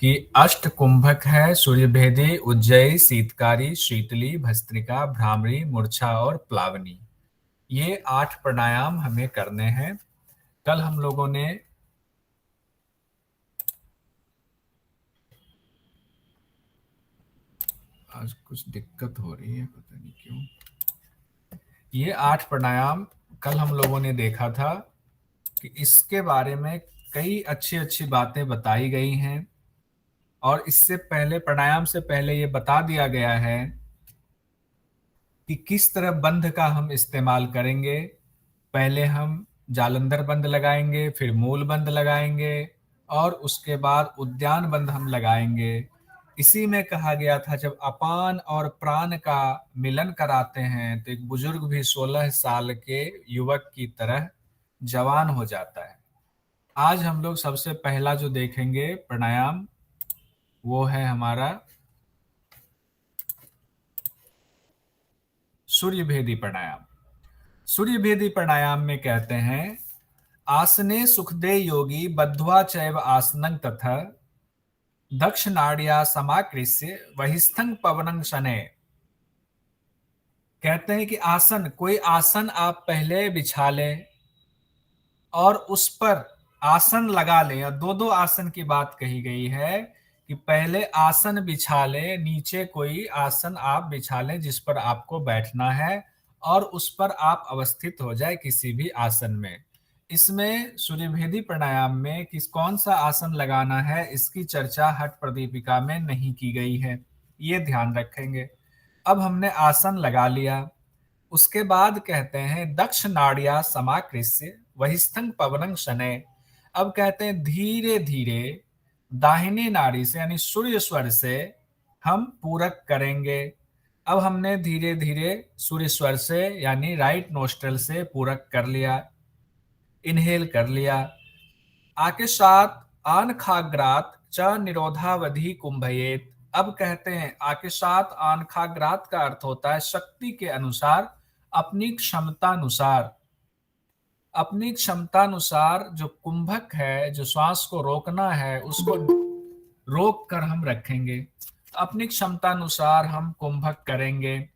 कि अष्ट कुंभक है सूर्यभेदी, उज्जयी, शीतकारी, शीतली, भस्त्रिका, भ्रामरी, मूर्छा और प्लावनी। ये 8 प्राणायाम हमें करने हैं। कल हम लोगों ने आज कुछ दिक्कत हो रही है, पता नहीं क्यों। ये 8 प्राणायाम कल हम लोगों ने देखा था कि इसके बारे में कई अच्छी अच्छी बातें बताई गई हैं। और इससे पहले प्राणायाम से पहले ये बता दिया गया है कि किस तरह बंध का हम इस्तेमाल करेंगे। पहले हम जालंधर बंध लगाएंगे, फिर मूल बंध लगाएंगे और उसके बाद उद्यान बंध हम लगाएंगे। इसी में कहा गया था जब अपान और प्राण का मिलन कराते हैं तो एक बुजुर्ग भी 16 साल के युवक की तरह जवान हो जाता है। आज हम लोग सबसे पहला जो देखेंगे प्राणायाम वो है हमारा सूर्यभेदी प्राणायाम। सूर्यभेदी प्राणायाम में कहते हैं आसने सुखदे योगी बद्ध्वा चैव आसनं तथा दक्षिणाड्या समाकृष्य वहिस्थं पवनं शनैः। कहते हैं कि आसन, कोई आसन आप पहले बिछा लें और उस पर आसन लगा लें। और दो दो आसन की बात कही गई है कि पहले आसन बिछा लें, नीचे कोई आसन आप बिछा लें जिस पर आपको बैठना है और उस पर आप अवस्थित हो जाए किसी भी आसन में। इसमें सूर्यभेदी प्राणायाम में किस कौन सा आसन लगाना है इसकी चर्चा हठ प्रदीपिका में नहीं की गई है, ये ध्यान रखेंगे। अब हमने आसन लगा लिया, उसके बाद कहते हैं दक्ष नाड़िया समाकृष्य वहिस्थं पवनं शनैः। अब कहते हैं धीरे धीरे दाहिने नाड़ी से यानी सूर्य स्वर से हम पूरक करेंगे। अब हमने धीरे धीरे सूर्य स्वर से यानी राइट नोस्ट्रल से पूरक कर लिया, इनहेल कर लिया। आके साथ आन खाग्रात च निरोधावधि कुंभयेत। अब कहते हैं आके साथ आन खाग्रात का अर्थ होता है शक्ति के अनुसार, अपनी क्षमतानुसार। अपनी क्षमतानुसार जो कुंभक है, जो श्वास को रोकना है, उसको रोक कर हम रखेंगे। अपनी क्षमतानुसार हम कुंभक करेंगे।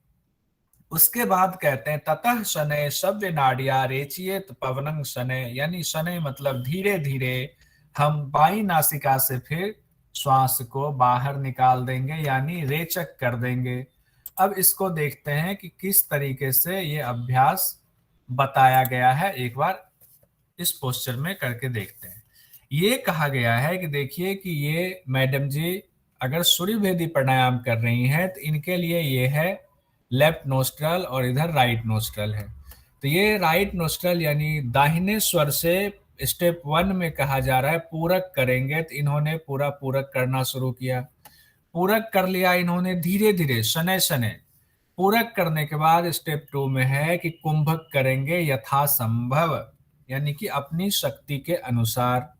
उसके बाद कहते हैं ततः शनैः सव्य नाड्या रेचयेत पवनं शनैः, यानी शनैः मतलब धीरे धीरे हम बाई नासिका से फिर श्वास को बाहर निकाल देंगे यानी रेचक कर देंगे। अब इसको देखते हैं कि किस तरीके से ये अभ्यास बताया गया है, एक बार इस पोस्चर में करके देखते हैं। ये कहा गया है कि देखिए कि ये मैडम जी अगर सूर्यभेदी प्राणायाम कर रही हैं तो इनके लिए ये है लेफ्ट नोस्ट्रल और इधर राइट नोस्ट्रल है। तो ये राइट नोस्ट्रल यानी दाहिने स्वर से स्टेप 1 में कहा जा रहा है पूरक करेंगे, तो इन्होंने पूरा पूरक करना शुरू किया। पूरक कर लिया इन्होंने धीरे धीरे शनै शनै। पूरक करने के बाद स्टेप 2 में है कि कुंभक करेंगे यथासंभव, यानी कि अपनी शक्ति के अनुसार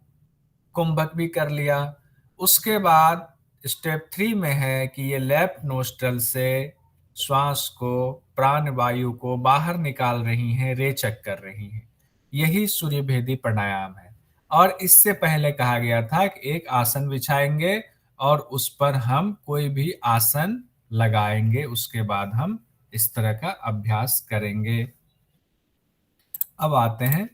कुंभक भी कर लिया। उसके बाद स्टेप 3 में है कि ये लेफ्ट नोस्ट्रल से श्वास को, प्राण वायु को बाहर निकाल रही हैं, रेचक कर रही हैं। यही सूर्यभेदी प्राणायाम है। और इससे पहले कहा गया था कि एक आसन बिछाएंगे और उस पर हम कोई भी आसन लगाएंगे, उसके बाद हम इस तरह का अभ्यास करेंगे। अब आते हैं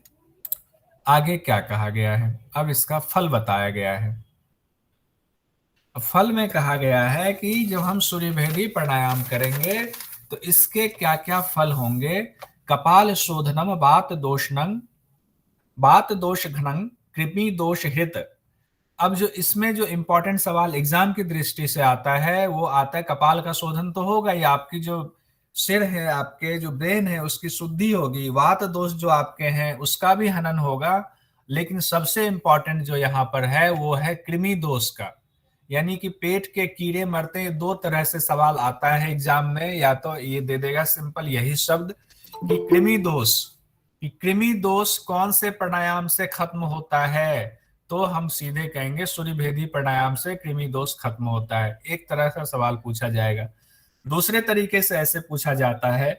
आगे क्या कहा गया है। अब इसका फल बताया गया है। फल में कहा गया है कि जब हम सूर्यभेदी प्राणायाम करेंगे तो इसके क्या क्या फल होंगे। कपाल शोधनम बात दोषणं बात दोष घनं कृमि दोष हित। अब जो इसमें जो इंपॉर्टेंट सवाल एग्जाम की दृष्टि से आता है वो आता है कपाल का शोधन तो होगा ही, आपकी जो सिर है, आपके जो ब्रेन है उसकी शुद्धि होगी, वात दोष जो आपके हैं उसका भी हनन होगा। लेकिन सबसे इंपॉर्टेंट जो यहाँ पर है वो है कृमि दोष का, यानी कि पेट के कीड़े मरते हैं। दो तरह से सवाल आता है एग्जाम में, या तो ये दे देगा सिंपल यही शब्द कि कृमि दोष, कि कृमि दोष कौन से प्राणायाम से खत्म होता है, तो हम सीधे कहेंगे सूर्यभेदी प्राणायाम से कृमि दोष खत्म होता है। एक तरह का सवाल पूछा जाएगा। दूसरे तरीके से ऐसे पूछा जाता है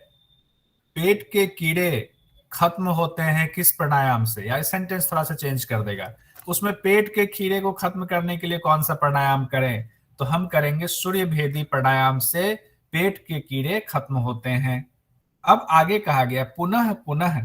पेट के कीड़े खत्म होते हैं किस प्राणायाम से, या सेंटेंस थोड़ा सा चेंज कर देगा। उसमें पेट के कीड़े को खत्म करने के लिए कौन सा प्राणायाम करें, तो हम करेंगे सूर्य भेदी प्राणायाम से पेट के कीड़े खत्म होते हैं। अब आगे कहा गया पुनः पुनः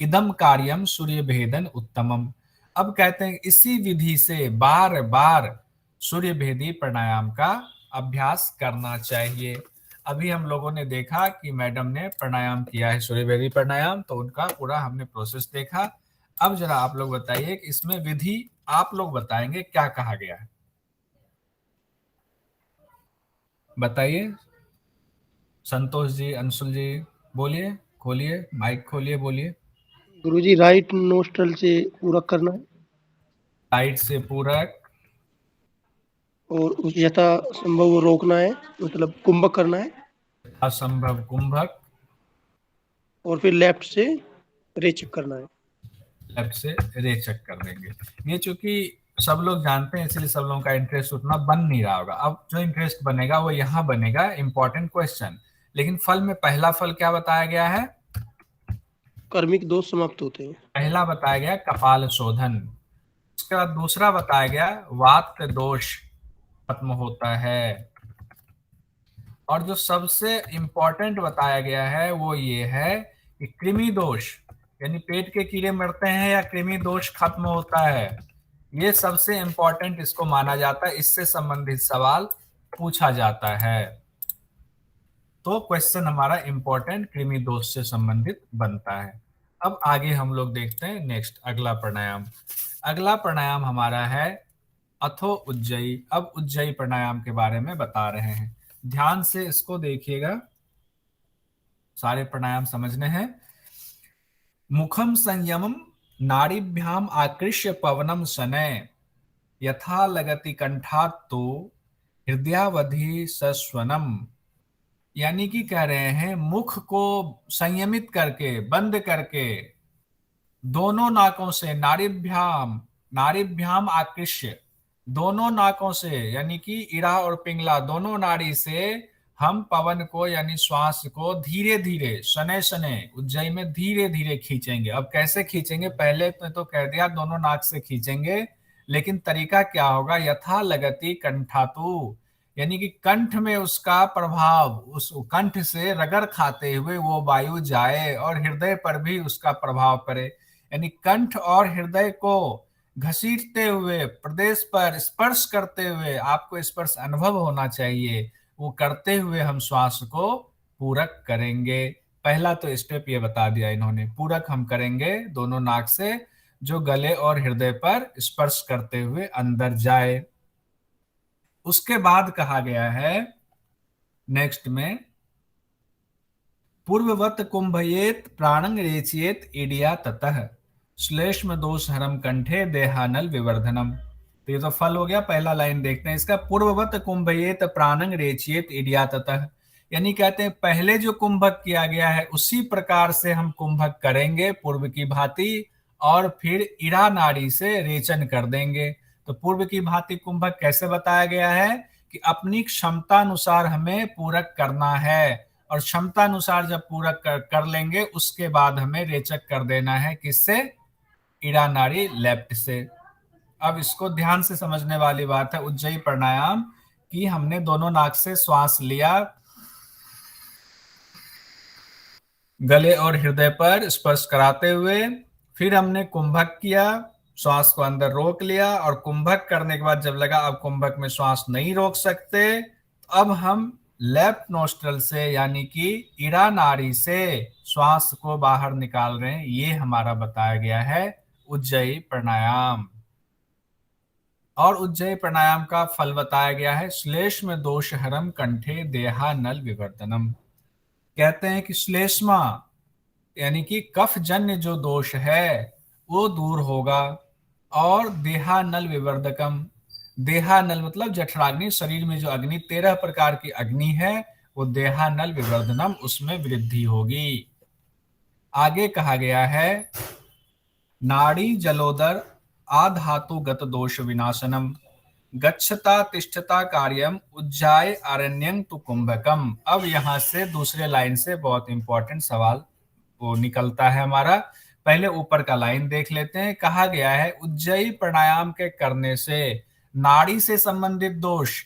इदम कार्यम सूर्य भेदन उत्तमम। अब कहते हैं इसी विधि से बार बार सूर्य भेदी प्राणायाम का अभ्यास करना चाहिए। अभी हम लोगों ने देखा कि मैडम ने प्राणायाम किया है सूर्य भेदी प्राणायाम, तो उनका पूरा हमने प्रोसेस देखा। अब जरा आप लोग बताइए कि इसमें विधि आप लोग बताएंगे क्या कहा गया है, बताइए। संतोष जी, अंशुल जी, बोलिए, खोलिए माइक, खोलिए, बोलिए। गुरुजी राइट नोस्ट्रल से पूरक करना है साइड से पूरक, और उस यथा संभव रोकना है, मतलब कुंभक करना है, असंभव कुंभक, और फिर लेफ्ट से रेचक करना है। लेफ्ट से रेचक कर देंगे। ये चूंकि सब लोग जानते हैं इसलिए सब लोगों का इंटरेस्ट उतना बन नहीं रहा होगा। अब जो इंटरेस्ट बनेगा वो यहाँ बनेगा, इंपॉर्टेंट क्वेश्चन। लेकिन फल में पहला फल क्या बताया गया है, कर्मिक दोष समाप्त होते हैं। पहला बताया गया कपाल शोधन। उसके बाद दूसरा बताया गया वात दोष खत्म होता है। और जो सबसे इंपॉर्टेंट बताया गया है वो ये है कि कृमि दोष, यानी पेट के कीड़े मरते हैं या कृमि दोष खत्म होता है। ये सबसे इंपॉर्टेंट इसको माना जाता है, इससे संबंधित सवाल पूछा जाता है। तो क्वेश्चन हमारा इंपॉर्टेंट कृमि दोष से संबंधित बनता है। अब आगे हम लोग देखते हैं नेक्स्ट अगला प्राणायाम। अगला प्राणायाम हमारा है अथो उज्जयी। अब उज्जयी प्राणायाम के बारे में बता रहे हैं, ध्यान से इसको देखिएगा, सारे प्राणायाम समझने हैं। मुखम संयमम नाड़ीभ्याम आकृष्य पवनम शनय यथा लगति कंठात् तो हृदयावधि सस्वनम। यानी कि कह रहे हैं मुख को संयमित करके, बंद करके, दोनों नाकों से नाड़ीभ्याम, नाड़ीभ्याम आकृष्य, दोनों नाकों से यानी कि इड़ा और पिंगला दोनों नाड़ी से हम पवन को यानी श्वास को धीरे धीरे शनै शनै उज्जयी में धीरे धीरे खींचेंगे। अब कैसे खींचेंगे, पहले तो कह दिया दोनों नाक से खींचेंगे, लेकिन तरीका क्या होगा, यथा लगति कंठातु, यानी कि कंठ में उसका प्रभाव, उस कंठ से रगड़ खाते हुए वो वायु जाए और हृदय पर भी उसका प्रभाव पड़े। यानी कंठ और हृदय को घसीटते हुए, प्रदेश पर स्पर्श करते हुए, आपको स्पर्श अनुभव होना चाहिए, वो करते हुए हम श्वास को पूरक करेंगे। पहला तो स्टेप ये बता दिया इन्होंने, पूरक हम करेंगे दोनों नाक से, जो गले और हृदय पर स्पर्श करते हुए अंदर जाए। उसके बाद कहा गया है नेक्स्ट में पूर्ववत कुंभयेत प्राणं रेचयेत ईडिया ततः श्लेष्म दोष हरम कंठे देहानल विवर्धनम। तो ये तो फल हो गया। पहला लाइन देखते हैं इसका, पूर्ववत कुंभयेत प्राणं रेचयेत ईडिया ततः, यानी कहते हैं पहले जो कुंभक किया गया है उसी प्रकार से हम कुंभक करेंगे पूर्व की भांति, और फिर इड़ा नाड़ी से रेचन कर देंगे। तो पूर्व की भांति कुंभक कैसे बताया गया है कि अपनी क्षमता अनुसार हमें पूरक करना है, और क्षमता अनुसार जब पूरक कर लेंगे उसके बाद हमें रेचक कर देना है, किससे, इड़ा नाड़ी लेफ्ट से। अब इसको ध्यान से समझने वाली बात है उज्जयी प्राणायाम की, हमने दोनों नाक से श्वास लिया, गले और हृदय पर स्पर्श कराते हुए, फिर हमने कुंभक किया, श्वास को अंदर रोक लिया, और कुंभक करने के बाद जब लगा अब कुंभक में श्वास नहीं रोक सकते, अब हम लेफ्ट नोस्ट्रल से यानी कि इड़ा नाड़ी से श्वास को बाहर निकाल रहे हैं। ये हमारा बताया गया है उज्जयी प्राणायाम। और उज्जयी प्राणायाम का फल बताया गया है श्लेष्म दोष हरम कंठे देहा नल विवर्तनम। कहते हैं कि श्लेष्मा यानी कि कफ जन्य जो दोष है वो दूर होगा, और देहानल विवर्धकम, देहानल मतलब जठराग्नि, शरीर में जो अग्नि 13 प्रकार की अग्नि है वो देहानल विवर्धनम, उसमें वृद्धि होगी। आगे कहा गया है नाड़ी जलोदर आधातुगत दोष विनाशनम गच्छता तिष्ठता कार्यम उज्जाय अरण्यं तु कुंभकम। अब यहां से दूसरे लाइन से बहुत इंपॉर्टेंट सवाल वो निकलता है हमारा, पहले ऊपर का लाइन देख लेते हैं। कहा गया है उज्जयी प्राणायाम के करने से नाड़ी से संबंधित दोष,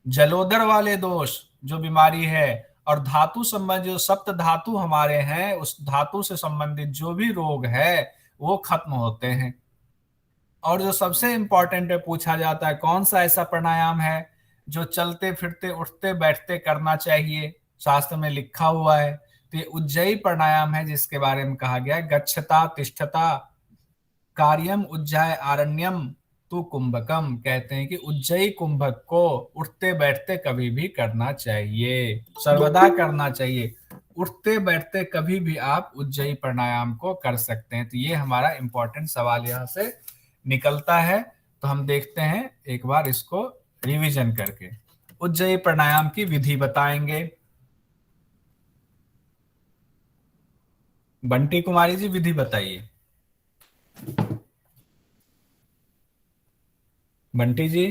जलोदर वाले दोष जो बीमारी है, और धातु संबंधी जो सप्त धातु हमारे हैं उस धातु से संबंधित जो भी रोग है वो खत्म होते हैं। और जो सबसे इंपॉर्टेंट है, पूछा जाता है कौन सा ऐसा प्राणायाम है जो चलते फिरते उठते बैठते करना चाहिए, शास्त्र में लिखा हुआ है। तो ये उज्जयी प्राणायाम है जिसके बारे में कहा गया है गच्छता तिष्ठता कार्यम उज्जय आरण्यम तू कुंभकम। कहते हैं कि उज्जयी कुंभक को उठते बैठते कभी भी करना चाहिए, सर्वदा करना चाहिए। उठते बैठते कभी भी आप उज्जयी प्राणायाम को कर सकते हैं। तो ये हमारा इंपॉर्टेंट सवाल यहाँ से निकलता है। तो हम देखते हैं एक बार इसको रिवीजन करके। उज्जयी प्राणायाम की विधि बताएंगे बंटी कुमारी जी, विधि बताइए। बंटी जी।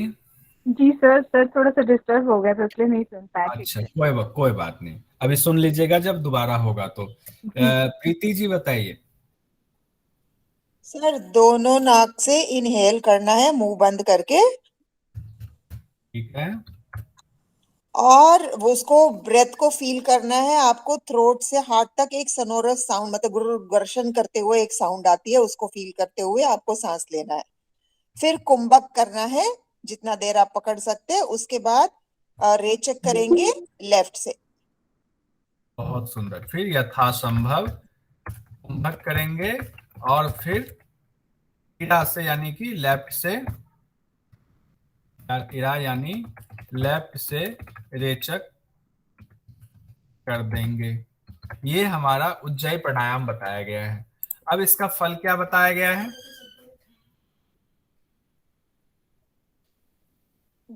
जी सर, थोड़ा सा डिस्टर्ब हो गया था इसलिए नहीं सुन पाया ठीक अच्छा, से। कोई बात नहीं, अभी सुन लीजिएगा जब दोबारा होगा तो। जी प्रीति जी बताइए। सर, दोनों नाक से इनहेल करना है मुंह बंद करके, ठीक है। और वो उसको ब्रेथ को फील करना है आपको। थ्रोट से हार्ट तक एक सनोरस साउंड, मतलब गुरुवर्शन करते हुए एक साउंड आती है, उसको फील करते हुए आपको सांस लेना है। फिर कुंभक करना है जितना देर आप पकड़ सकते हैं। उसके बाद रेचक करेंगे लेफ्ट से। बहुत सुंदर। फिर यथासंभव कुंभक करेंगे और फिर इरा से यानी कि लेफ्ट से, इरा यानी लेफ्ट से रेचक कर देंगे। ये हमारा उज्जयी प्राणायाम बताया गया है। अब इसका फल क्या बताया गया है?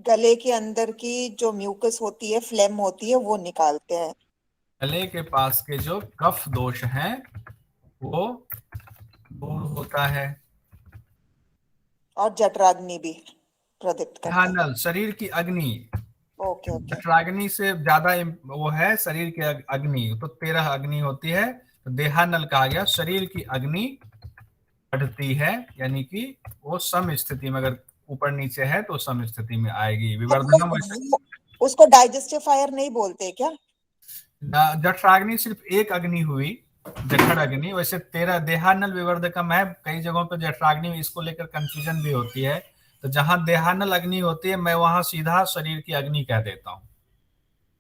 गले के अंदर की जो म्यूकस होती है, फ्लेम होती है, वो निकालते हैं। गले के पास के जो कफ दोष हैं वो दूर होता है। और जठराग्नि भी प्रदीप्त करता है। देहानल, शरीर की अग्नि। Okay okay. जठराग्नि से ज्यादा वो है शरीर की अग्नि, तो 13 अग्नि होती है। तो देहानल कहा गया शरीर की अग्नि बढ़ती है, यानी कि वो सम स्थिति में, अगर ऊपर नीचे है तो सम स्थिति में आएगी। विवर्धनम उसको डाइजेस्टिव फायर नहीं बोलते क्या? जठराग्नि सिर्फ एक अग्नि हुई, जठर अग्नि। वैसे 13 देहानल विवर्धकम है। कई जगहों पर जठराग्नि इसको लेकर कंफ्यूजन भी होती है। तो जहां देहानल अग्नि होती है मैं वहां सीधा शरीर की अग्नि कह देता हूँ।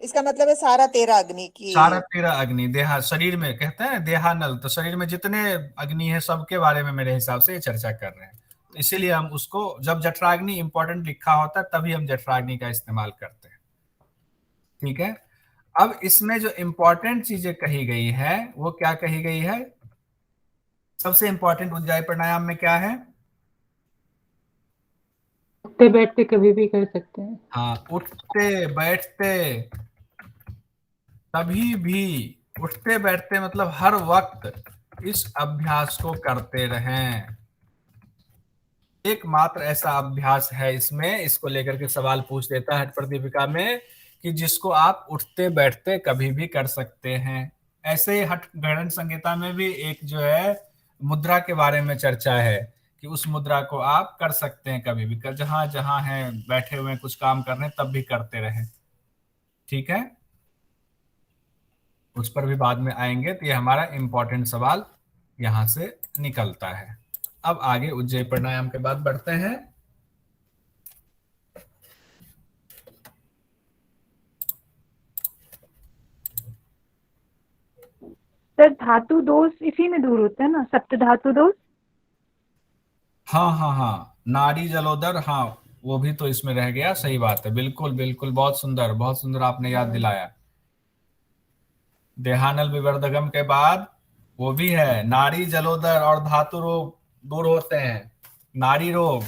इसका मतलब है सारा 13 अग्नि की। सारा 13 अग्नि देहा शरीर में कहते हैं देहानल, तो शरीर में जितने अग्नि है सबके बारे में मेरे हिसाब से ये चर्चा कर रहे हैं। तो इसीलिए हम उसको, जब जठराग्नि इंपॉर्टेंट लिखा होता है तभी हम जठराग्नि का इस्तेमाल करते हैं। ठीक है। अब इसमें जो इंपॉर्टेंट चीजें कही गई है वो क्या कही गई है? सबसे इंपॉर्टेंट उज्जयी प्राणायाम में क्या है? उठते बैठते कभी भी कर सकते हैं। हाँ, उठते बैठते कभी भी, उठते बैठते मतलब हर वक्त इस अभ्यास को करते रहें। एकमात्र ऐसा अभ्यास है इसमें, इसको लेकर के सवाल पूछ देता है हठ प्रदीपिका में, कि जिसको आप उठते बैठते कभी भी कर सकते हैं। ऐसे ही हठ गणन संहिता में भी एक जो है मुद्रा के बारे में चर्चा है कि उस मुद्रा को आप कर सकते हैं कभी भी, जहां जहां हैं बैठे हुए कुछ काम कर रहे हैं तब भी करते रहें। ठीक है, उस पर भी बाद में आएंगे। तो ये हमारा इंपॉर्टेंट सवाल यहां से निकलता है। अब आगे उज्जयी प्राणायाम के बाद बढ़ते हैं। सर धातु दोष इसी में दूर होता है ना, सप्त धातु दोष? हाँ हाँ हाँ, नाड़ी जलोदर, हाँ वो भी तो इसमें रह गया। सही बात है, बिल्कुल बिल्कुल, बहुत सुंदर बहुत सुंदर आपने याद दिलाया। देहानल विवर्धकम के बाद वो भी है, नाड़ी जलोदर और धातु रोग दूर होते हैं। नाड़ी रोग,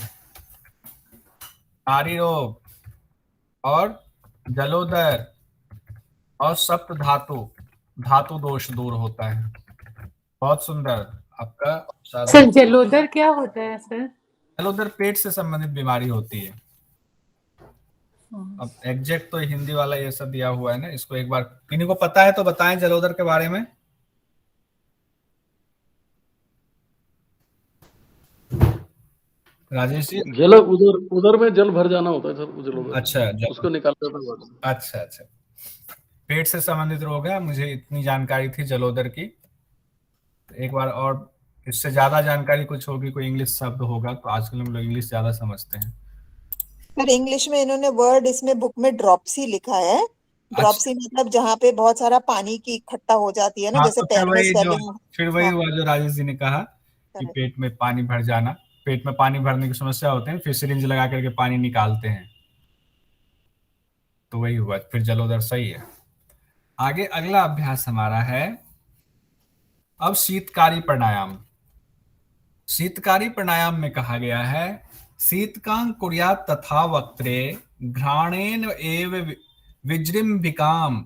नाड़ी रोग और जलोदर और सप्त धातु, धातु दोष दूर होता है। बहुत सुंदर आपका सर साधन। जलोदर क्या होता है सर? जलोदर पेट से संबंधित बीमारी होती है। अब एग्जैक्ट तो हिंदी वाला ये सब दिया हुआ है ना, इसको एक बार किन्हीं को पता है तो बताएं जलोदर के बारे में। राजेश जी। जल उदर उदर में जल भर जाना होता है सर, जल उदर अच्छा उसको निकालता था वर्ड। अच्छा अच्छा, पेट से संबंधित रोग है, मुझे इतनी जानकारी थी जलोदर की। एक बार और इससे ज्यादा जानकारी कुछ होगी, कोई इंग्लिश शब्द होगा तो आजकल हम लोग इंग्लिश ज्यादा समझते हैं। पर इंग्लिश में इन्होंने वर्ड इसमें बुक में ड्रॉपसी लिखा है। अच्छा, ड्रॉपसी मतलब जहाँ पे बहुत सारा पानी की इकट्ठा हो जाती है ना, हाँ जैसे तो पैर में स्वेलिंग। फिर वही हाँ, हुआ जो राजेश जी ने कहा कि correct। पेट में पानी भर जाना। पेट में पानी भरने की समस्या होते हैं, फिर सिरिंज लगा करके पानी निकालते हैं, तो वही हुआ, फिर जलोदर सही है। आगे अगला अभ्यास हमारा है अब शीतकारी प्राणायाम। शीतकारी प्राणायाम में कहा गया है शीतकां कुर्यात् तथा वक्त्रे घ्राणेन एव विजृंभिकाम।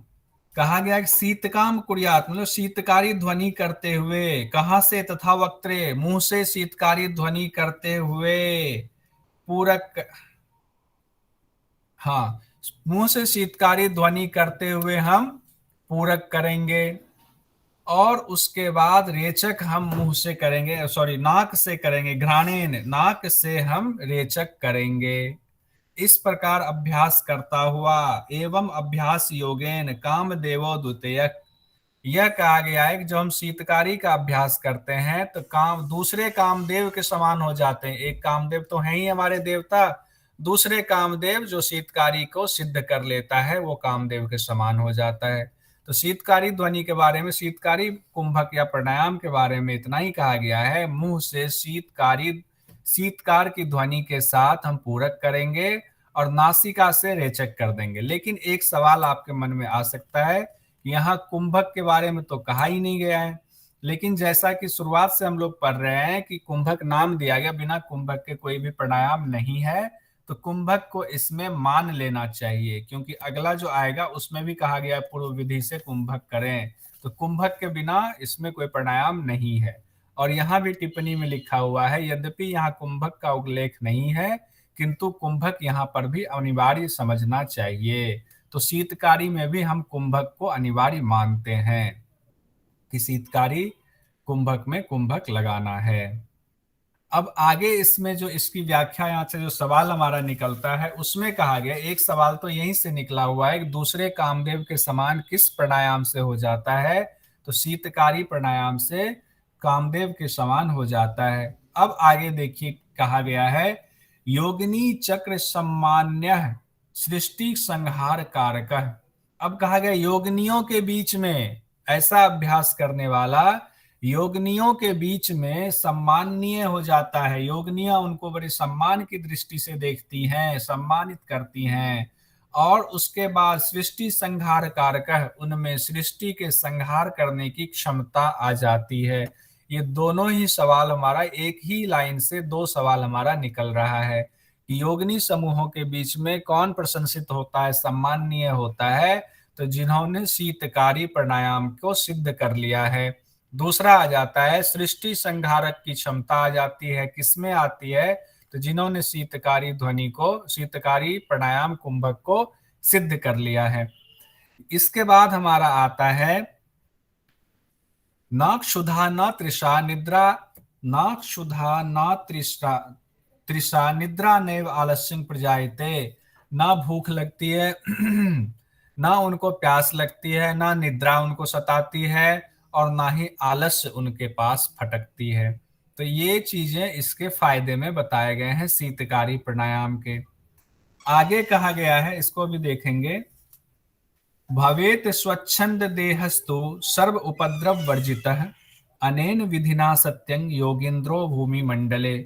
कहा गया कि शीतकाम कुर्यात् मतलब शीतकारी ध्वनि करते हुए, कहां से, तथा वक्त्रे मुंह से शीतकारी ध्वनि करते हुए, पूरक, हाँ, मुंह से शीतकारी ध्वनि करते हुए हम पूरक करेंगे, और उसके बाद रेचक हम मुंह से करेंगे, सॉरी नाक से करेंगे, घ्राणेन नाक से हम रेचक करेंगे। इस प्रकार अभ्यास करता हुआ एवं अभ्यास योगेन कामदेवो द्वितीयक। यह कहा गया है कि जब हम शीतकारी का अभ्यास करते हैं तो दूसरे कामदेव के समान हो जाते हैं। एक कामदेव तो है ही हमारे देवता, दूसरे कामदेव जो शीतकारी को सिद्ध कर लेता है वो कामदेव के समान हो जाता है। तो शीतकारी ध्वनि के बारे में, शीतकारी कुंभक या प्राणायाम के बारे में इतना ही कहा गया है। मुंह से शीतकार की ध्वनि के साथ हम पूरक करेंगे और नासिका से रेचक कर देंगे। लेकिन एक सवाल आपके मन में आ सकता है, यहाँ कुंभक के बारे में तो कहा ही नहीं गया है, लेकिन जैसा कि शुरुआत से हम लोग पढ़ रहे हैं कि कुंभक नाम दिया गया, बिना कुंभक के कोई भी प्राणायाम नहीं है, तो कुंभक को इसमें मान लेना चाहिए, क्योंकि अगला जो आएगा उसमें भी कहा गया है पूर्व विधि से कुंभक करें, तो कुंभक के बिना इसमें कोई प्राणायाम नहीं है। और यहाँ भी टिप्पणी में लिखा हुआ है यद्यपि यहाँ कुंभक का उल्लेख नहीं है, किंतु कुंभक यहाँ पर भी अनिवार्य समझना चाहिए। तो शीतकारी में भी हम कुंभक को अनिवार्य मानते हैं कि शीतकारी कुंभक में कुंभक लगाना है। अब आगे इसमें जो इसकी व्याख्या, यहाँ से जो सवाल हमारा निकलता है उसमें कहा गया, एक सवाल तो यहीं से निकला हुआ है कि दूसरे कामदेव के समान किस प्राणायाम से हो जाता है, तो शीतकारी प्राणायाम से कामदेव के समान हो जाता है। अब आगे देखिए कहा गया है योगिनी चक्र सम्मान्य सृष्टि संहार कारक। अब कहा गया योगिनियों के बीच में, ऐसा अभ्यास करने वाला योगिनियों के बीच में सम्माननीय हो जाता है। योगिनियां उनको बड़े सम्मान की दृष्टि से देखती हैं, सम्मानित करती हैं, और उसके बाद सृष्टि संहार कारक, उनमें सृष्टि के संहार करने की क्षमता आ जाती है। ये दोनों ही सवाल हमारा, एक ही लाइन से दो सवाल हमारा निकल रहा है कि योगिनी समूहों के बीच में कौन प्रशंसित होता है, सम्माननीय होता है, तो जिन्होंने शीतकारी प्राणायाम को सिद्ध कर लिया है। दूसरा आ जाता है सृष्टि संहारक की क्षमता आ जाती है, किसमें आती है, तो जिन्होंने शीतकारी ध्वनि को, शीतकारी प्राणायाम कुंभक को सिद्ध कर लिया है। इसके बाद हमारा आता है न क्षुधा न तृषा निद्रा, न क्षुधा न तृषा तृषा निद्रा नैव आलस्यं प्रजायते। ना भूख लगती है ना उनको प्यास लगती है, ना निद्रा उनको सताती है, और ना ही आलस्य उनके पास फटकती है। तो ये चीजें इसके फायदे में बताए गए हैं शीतकारी प्राणायाम के। आगे कहा गया है, इसको भी देखेंगे, भवेत स्वच्छंद देहस्तु सर्व उपद्रव वर्जितः अनेन विधिना सत्यं योगेंद्रो भूमि मंडले।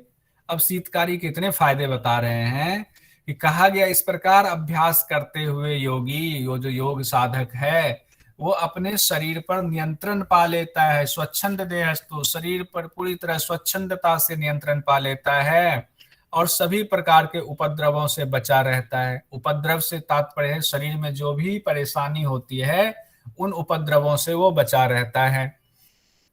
अब शीतकारी के इतने फायदे बता रहे हैं कि कहा गया इस प्रकार अभ्यास करते हुए योगी, जो योग साधक है, वो अपने शरीर पर नियंत्रण पा लेता है। स्वच्छंद देहस्तु, शरीर पर पूरी तरह स्वच्छंदता से नियंत्रण पा लेता है, और सभी प्रकार के उपद्रवों से बचा रहता है। उपद्रव से तात्पर्य है शरीर में जो भी परेशानी होती है उन उपद्रवों से वो बचा रहता है।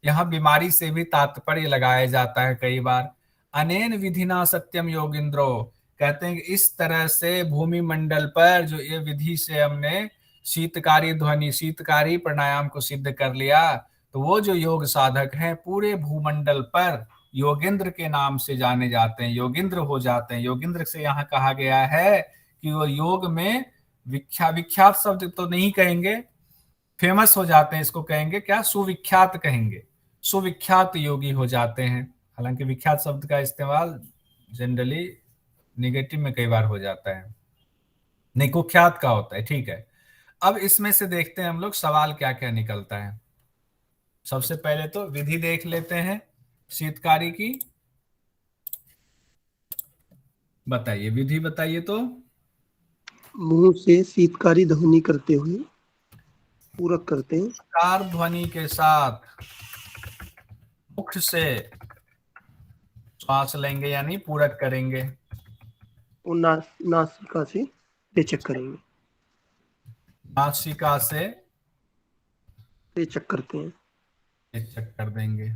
यहाँ बीमारी से भी तात्पर्य लगाया जाता है कई बार। अनेन विधिना सत्यम योगिंद्रो, कहते हैं कि इस तरह से भूमि मंडल पर जो ये विधि से हमने शीतकारी ध्वनि, शीतकारी प्राणायाम को सिद्ध कर लिया, तो वो जो योग साधक हैं पूरे भूमंडल पर योगेंद्र के नाम से जाने जाते हैं, योगेंद्र हो जाते हैं। योगेंद्र से यहाँ कहा गया है कि वो योग में विख्यात शब्द तो नहीं कहेंगे, फेमस हो जाते हैं, इसको कहेंगे क्या, सुविख्यात कहेंगे, सुविख्यात योगी हो जाते हैं। हालांकि विख्यात शब्द का इस्तेमाल जनरली निगेटिव में कई बार हो जाता है, नहीं कुख्यात का होता है। ठीक है, अब इसमें से देखते हैं हम लोग सवाल क्या क्या निकलता है। सबसे पहले तो विधि देख लेते हैं शीतकारी की। बताइए, विधि बताइए तो। मुंह से शीतकारी ध्वनि करते हुए पूरक करते हैं। कार ध्वनि के साथ मुख से श्वास लेंगे यानी पूरक करेंगे, और नासिका से रेचक करेंगे। नासिका से रेचक करते हैं। चेक कर देंगे।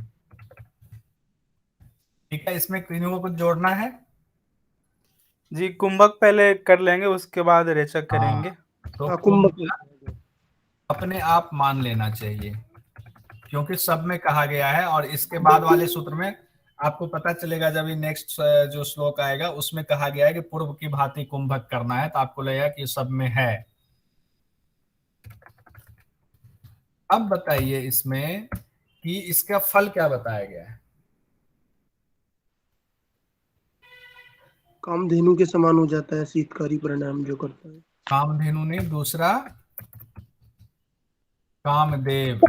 ठीक है, इसमें किन्हीं को कुछ जोड़ना है? जी, कुंभक पहले कर लेंगे, उसके बाद रेचक करेंगे। तो कुंभक अपने आप मान लेना चाहिए क्योंकि सब में कहा गया है, और इसके बाद वाले सूत्र में आपको पता चलेगा जब ये नेक्स्ट जो श्लोक आएगा उसमें कहा गया है कि पूर्व की भांति कुंभक करना है, तो आपको लगेगा कि सब में है। अब बताइए इसमें कि इसका फल क्या बताया गया है? कामधेनु के समान हो जाता है शीतकारी परिणाम जो करता है। कामधेनु ने दूसरा कामदेव,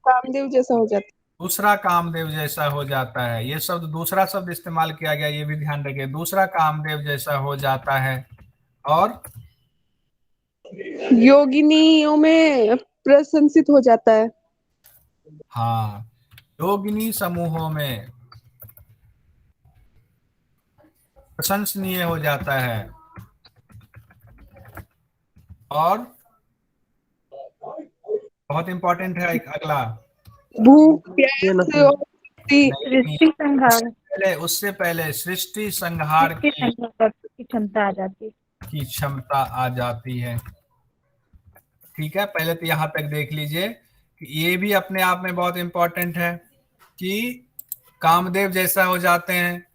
कामदेव जैसा हो जाता दूसरा कामदेव जैसा हो जाता है। ये शब्द दूसरा शब्द इस्तेमाल किया गया, ये भी ध्यान रखिए, दूसरा कामदेव जैसा हो जाता है। और है, योगिनियों में प्रशंसित हो जाता है। हाँ, योगिनी समूहों में प्रशंसनीय हो जाता है। और बहुत इंपॉर्टेंट है एक अगला, भूख प्यास और सृष्टि संहार, उससे पहले सृष्टि संहार सृष्टि की संहार की क्षमता आ जाती है। क्षमता आ जाती है। ठीक है, पहले तो यहाँ तक देख लीजिए कि ये भी अपने आप में बहुत इंपॉर्टेंट है कि कामदेव जैसा हो जाते हैं,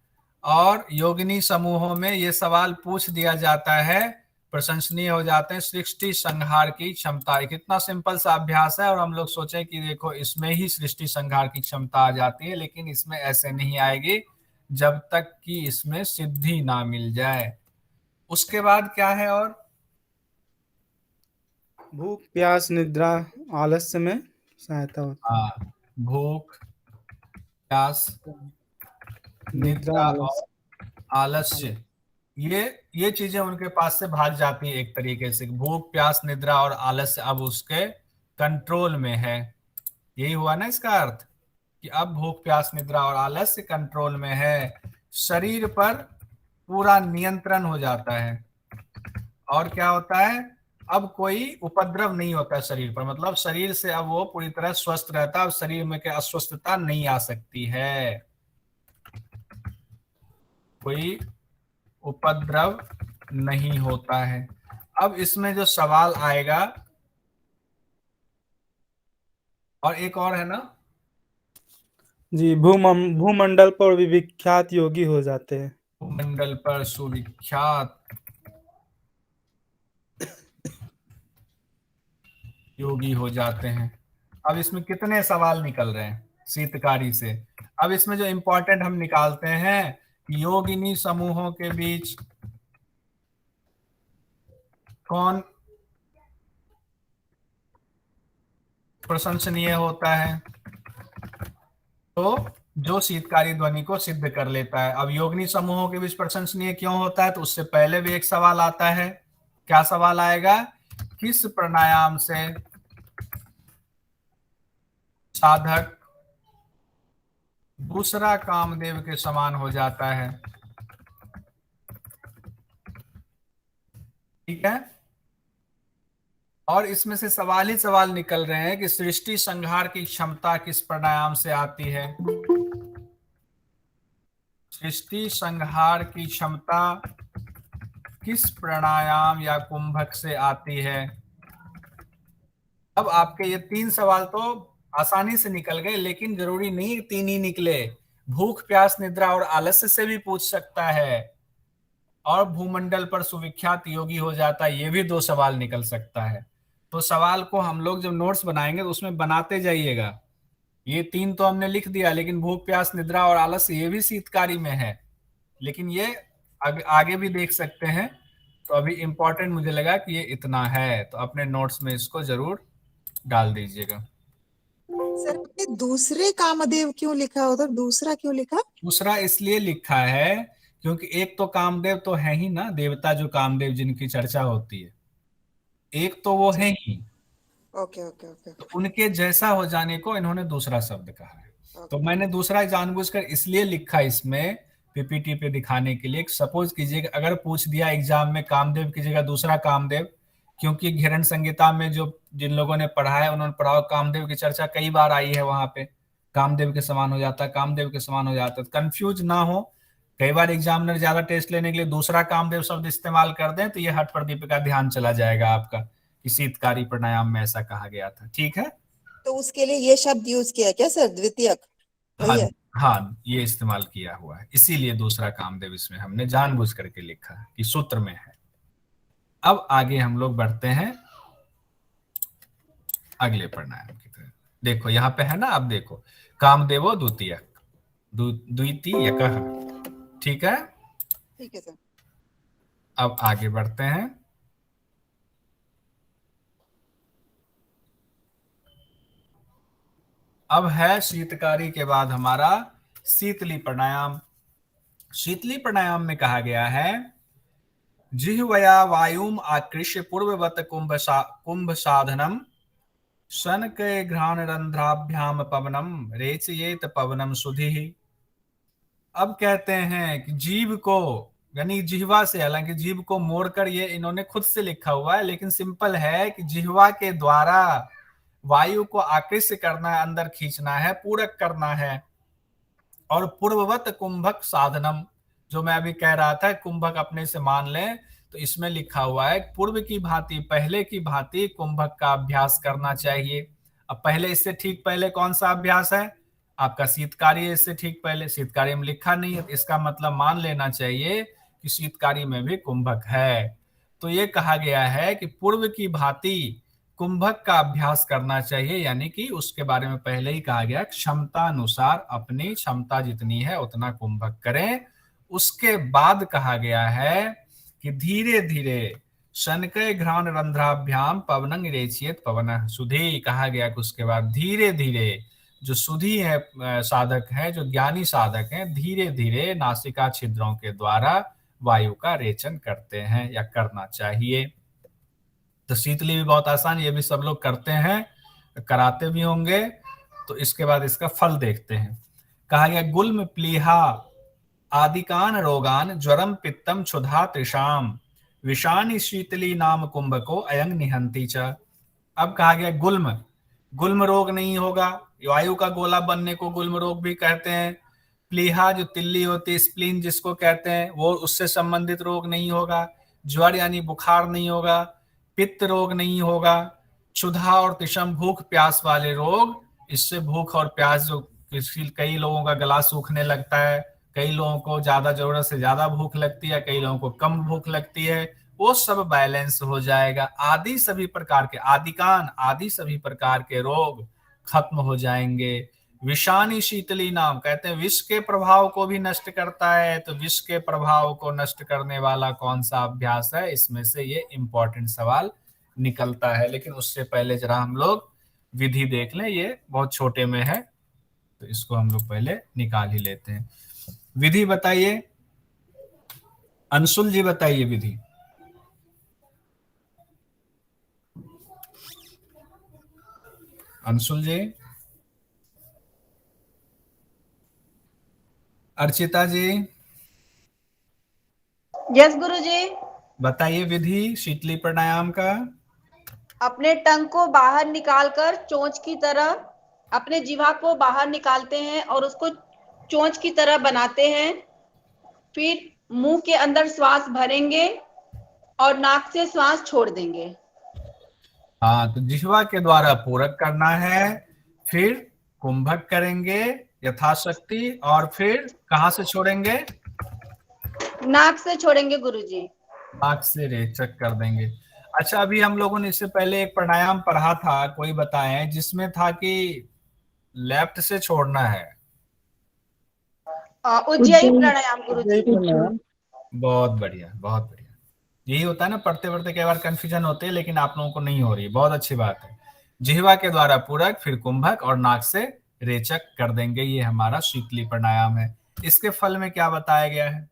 और योगिनी समूहों में ये सवाल पूछ दिया जाता है, प्रशंसनीय हो जाते हैं, सृष्टि संहार की क्षमता। कितना सिंपल सा अभ्यास है, और हम लोग सोचें कि देखो इसमें ही सृष्टि संहार की क्षमता आ जाती है, लेकिन इसमें ऐसे नहीं आएगी जब तक कि इसमें सिद्धि ना मिल जाए। उसके बाद क्या है? और भूख प्यास निद्रा आलस्य में सहायता होती हाँ, भूख प्यास है। निद्रा और आलस्य। आलस्य, ये चीजें उनके पास से भाग जाती है एक तरीके से। भूख प्यास निद्रा और आलस्य अब उसके कंट्रोल में है। यही हुआ ना इसका अर्थ, कि अब भूख प्यास निद्रा और आलस्य कंट्रोल में है, शरीर पर पूरा नियंत्रण हो जाता है। और क्या होता है, अब कोई उपद्रव नहीं होता शरीर पर, मतलब शरीर से अब वो पूरी तरह स्वस्थ रहता है, अब शरीर में क्या अस्वस्थता नहीं आ सकती है, कोई उपद्रव नहीं होता है। अब इसमें जो सवाल आएगा, और एक और है ना जी, भूमंडल पर भी विख्यात योगी हो जाते हैं। भूमंडल पर सुविख्यात योगी हो जाते हैं। अब इसमें कितने सवाल निकल रहे हैं शीतकारी से? अब इसमें जो इंपॉर्टेंट हम निकालते हैं, योगिनी समूहों के बीच कौन प्रशंसनीय होता है? तो जो शीतकारी ध्वनि को सिद्ध कर लेता है। अब योगिनी समूहों के बीच प्रशंसनीय क्यों होता है? तो उससे पहले भी एक सवाल आता है। क्या सवाल आएगा? किस प्राणायाम से साधक दूसरा कामदेव के समान हो जाता है? ठीक है, और इसमें से सवाल ही सवाल निकल रहे हैं कि सृष्टि संहार की क्षमता किस प्राणायाम से आती है? सृष्टि संहार की क्षमता किस प्राणायाम या कुंभक से आती है? अब आपके ये तीन सवाल तो आसानी से निकल गए, लेकिन जरूरी नहीं तीन ही निकले, भूख प्यास निद्रा और आलस्य से भी पूछ सकता है, और भूमंडल पर सुविख्यात योगी हो जाता है, ये भी 2 सवाल निकल सकता है। तो सवाल को हम लोग जब नोट्स बनाएंगे तो उसमें बनाते जाइएगा। ये 3 तो हमने लिख दिया, लेकिन भूख प्यास निद्रा और आलस्य ये भी शीतकारी में है, लेकिन ये आगे भी देख सकते हैं। तो अभी इंपॉर्टेंट मुझे लगा कि ये इतना है, तो अपने नोट्स में इसको जरूर डाल दीजिएगा। सर आपने दूसरे कामदेव क्यों लिखा उधर, दूसरा क्यों लिखा? दूसरा इसलिए लिखा है क्योंकि एक तो कामदेव तो है ही ना, देवता जो कामदेव जिनकी चर्चा होती है, एक तो वो है ही। Okay okay okay. तो उनके जैसा हो जाने को इन्होंने दूसरा शब्द कहा है। तो मैंने दूसरा जानबूझकर इसलिए लिखा इसमें पीपीटी पे दिखाने के लिए। सपोज कीजिए अगर पूछ दिया एग्जाम में कामदेव की जगह दूसरा कामदेव, क्योंकि घिरण संहिता में जो जिन लोगों ने पढ़ा है उन्होंने पढ़ा, कामदेव की चर्चा कई बार आई है, वहां पे कामदेव के समान हो जाता है, कामदेव के समान हो जाता है। कंफ्यूज ना हो, कई बार एग्जामिनर ज्यादा टेस्ट लेने के लिए दूसरा कामदेव शब्द इस्तेमाल कर दें तो ये हठ प्रदीप का ध्यान चला जाएगा आपका कि शीतकारी प्राणायाम में ऐसा कहा गया था। ठीक है, तो उसके लिए ये शब्द यूज किया क्या सर, द्वितीयक? वही है? हाँ, ये इस्तेमाल किया हुआ है, इसीलिए दूसरा कामदेव इसमें हमने जानबूझ करके लिखा है कि सूत्र में है। अब आगे हम लोग बढ़ते हैं अगले प्राणायाम की तरफ। देखो यहाँ पे है ना, अब देखो कामदेवो द्वितीयक, द्वितीयक। ठीक है, ठीक है सर। अब आगे बढ़ते हैं। अब है शीतकारी के बाद हमारा शीतली प्राणायाम। शीतली प्राणायाम में कहा गया है जिह्वया वायुम आकृष्य पूर्ववत कुंभ साधनम शनके घ्राण रंध्राभ्याम पवनम रेचयेत पवनम सुधि। अब कहते हैं कि जीव को, यानी जिह्वा से, हालांकि जीव को मोड़कर ये इन्होंने खुद से लिखा हुआ है, लेकिन सिंपल है कि जिह्वा के द्वारा वायु को आकृष्ट करना है, अंदर खींचना है, पूरक करना है। और पूर्ववत कुंभक साधनम, जो मैं अभी कह रहा था कुंभक अपने से मान लें, तो इसमें लिखा हुआ है पूर्व की भांति, पहले की भांति कुंभक का अभ्यास करना चाहिए। अब पहले इससे ठीक पहले कौन सा अभ्यास है आपका? शीतकारी है। इससे ठीक पहले शीतकारी में लिखा नहीं है, इसका मतलब मान लेना चाहिए कि शीतकारी में भी कुंभक है। तो ये कहा गया है कि पूर्व की भांति कुंभक का अभ्यास करना चाहिए, यानी कि उसके बारे में पहले ही कहा गया, क्षमता अनुसार अपनी क्षमता जितनी है उतना कुंभक करें। उसके बाद कहा गया है कि धीरे धीरे शनकय घ्राण रंध्राभ्याम पवनंग रेचियत पवन सुधि। कहा गया कि उसके बाद धीरे धीरे जो सुधि है, साधक है, जो ज्ञानी साधक है, धीरे धीरे नासिका छिद्रों के द्वारा वायु का रेचन करते हैं या करना चाहिए। तो शीतली भी बहुत आसान, ये भी सब लोग करते हैं, कराते भी होंगे। तो इसके बाद इसका फल देखते हैं। कहा गया गुल्म प्लीहा आदिकान रोगान ज्वरम पित्तम क्षुधा त्रिषाम विषानी शीतली नाम कुंभको अयंग निहंती च। अब कहा गया गुल्म, गुल्म रोग नहीं होगा, वायु का गोला बनने को गुल्म रोग भी कहते हैं। प्लीहा जो तिल्ली होती है, स्प्लीन जिसको कहते हैं, वो उससे संबंधित रोग नहीं होगा। ज्वर यानी बुखार नहीं होगा, पित्त रोग नहीं होगा, क्षुधा और तिषम भूख प्यास वाले रोग, इससे भूख और प्यास जो कई लोगों का गला सूखने लगता है, कई लोगों को ज्यादा जरूरत से ज्यादा भूख लगती है, कई लोगों को कम भूख लगती है, वो सब बैलेंस हो जाएगा। आदि सभी प्रकार के आदिकान आदि सभी प्रकार के रोग खत्म हो जाएंगे। विषानी शीतली नाम कहते हैं विष के प्रभाव को भी नष्ट करता है। तो विष के प्रभाव को नष्ट करने वाला कौन सा अभ्यास है? इसमें से ये इंपॉर्टेंट सवाल निकलता है, लेकिन उससे पहले जरा हम लोग विधि देख लें। ये बहुत छोटे में है तो इसको हम लोग पहले निकाल ही लेते हैं। विधि बताइए, अंशुल जी बताइए विधि। अंशुल जी, अर्चिता जी, यस गुरुजी। बताइए विधि शीतली प्राणायाम का। अपने टंग को बाहर निकालकर चोंच की तरह, अपने जीवा को बाहर निकालते हैं और उसको चोंच की तरह बनाते हैं। फिर मुंह के अंदर श्वास भरेंगे और नाक से श्वास छोड़ देंगे। हाँ, तो जिह्वा के द्वारा पूरक करना है, फिर कुंभक करेंगे यथाशक्ति। और फिर कहाँ से छोड़ेंगे? नाक से छोड़ेंगे गुरुजी। नाक से रेचक कर देंगे। अच्छा, अभी हम लोगों ने इससे पहले एक प्राणायाम पढ़ा था, कोई बताए, जिसमें था कि लेफ्ट से छोड़ना है। उज्जयी प्राणायाम गुरुजी। बहुत बढ़िया, बहुत बढ़िया। यही होता है ना, पढ़ते पढ़ते कई बार कंफ्यूजन होते हैं, लेकिन आप लोगों को नहीं हो रही, बहुत अच्छी बात है। जिह्वा के द्वारा पूरक, फिर कुंभक और नाक से रेचक कर देंगे। ये हमारा शीतली प्राणायाम है। इसके फल में क्या बताया गया है,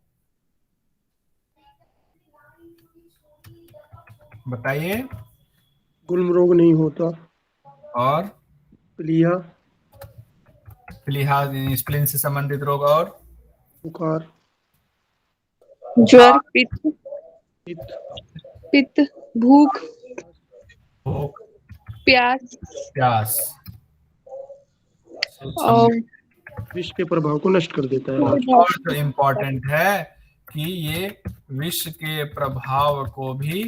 बताइए। गुल्म रोग नहीं होता, और प्लीहा, प्लीहा स्प्लीन से संबंधित रोग, और बुखार, ज्वर, पित्त, पित्त, पित्त, भूख, भूख, प्यास प्यास और विष के प्रभाव को नष्ट कर देता है। और जो इम्पोर्टेंट है कि ये विष के प्रभाव को भी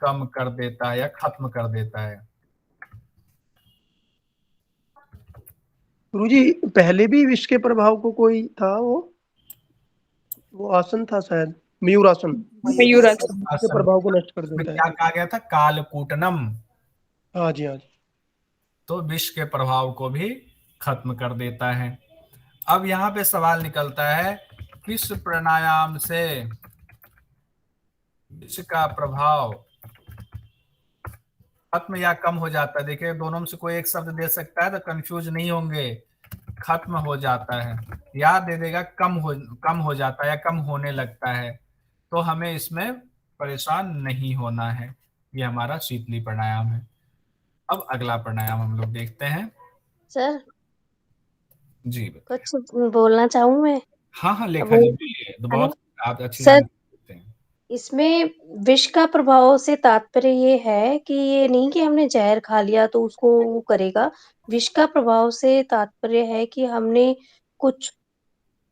कम कर देता है या खत्म कर देता है। गुरुजी, पहले भी विष के प्रभाव को कोई था, वो आसन था शायद, मयूरासन, मयूरासन के प्रभाव को नष्ट कर इसमें देता क्या है। कहा गया था? कालकूटनम। हाँ जी, हाँ जी। तो विष के प्रभाव को भी खत्म कर देता है। अब यहाँ पे सवाल निकलता है, किस प्राणायाम से विष का प्रभाव खत्म या कम हो जाता है? देखिए, दोनों में से कोई एक शब्द दे सकता है तो कंफ्यूज नहीं होंगे। खत्म हो जाता है या दे देगा कम हो जाता है या कम होने लगता है, तो हमें इसमें परेशान नहीं होना है। ये हमारा शीतली प्राणायाम है। अब अगला प्राणायाम हम लोग देखते हैं। सर जी कुछ बोलना चाहूँ मैं। हाँ, लेखा जी, तो बहुत आप अच्छी सर, जानते हैं। इसमें विष का प्रभाव से तात्पर्य ये है कि ये नहीं कि हमने जहर खा लिया तो उसको वो करेगा। विष का प्रभाव से तात्पर्य है कि हमने कुछ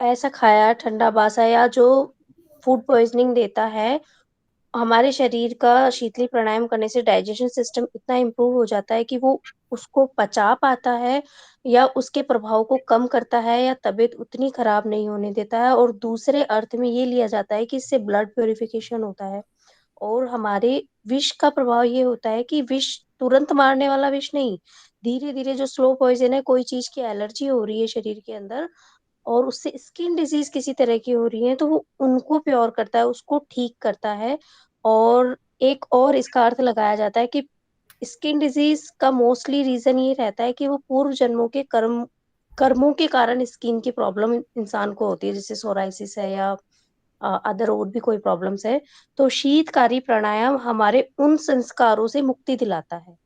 ऐसा खाया ठंडा बासा या जो फूड पॉइजनिंग देता है, हमारे शरीर का शीतली प्राणायाम करने से डाइजेशन सिस्टम इतना इम्प्रूव हो जाता है कि वो उसको पचा पाता है या उसके प्रभाव को कम करता है या तबीयत उतनी खराब नहीं होने देता है। और दूसरे अर्थ में ये लिया जाता है कि इससे ब्लड प्यूरिफिकेशन होता है। और हमारे विष का प्रभाव ये होता है कि विष तुरंत मारने वाला विष नहीं, धीरे-धीरे जो स्लो पॉइज़न है, कोई चीज़ की एलर्जी हो रही है शरीर के अंदर और उससे स्किन डिजीज़ किसी तरह की हो रही है, तो वो उनको प्योर करता है, उसको ठीक करता है। और एक और इसका अर्थ लगाया जाता है कि स्किन डिजीज़ का मोस्टली रीज़न ये रहता है कि वो पूर्व जन्मों के कर्मों के कारण स्किन की प्रॉब्लम इंसान को होती है, जैसे सोराइसिस है या अदर और भी कोई प्रॉब्लम्स है। तो शीतकारी प्राणायाम हमारे उन संस्कारों से मुक्ति दिलाता है।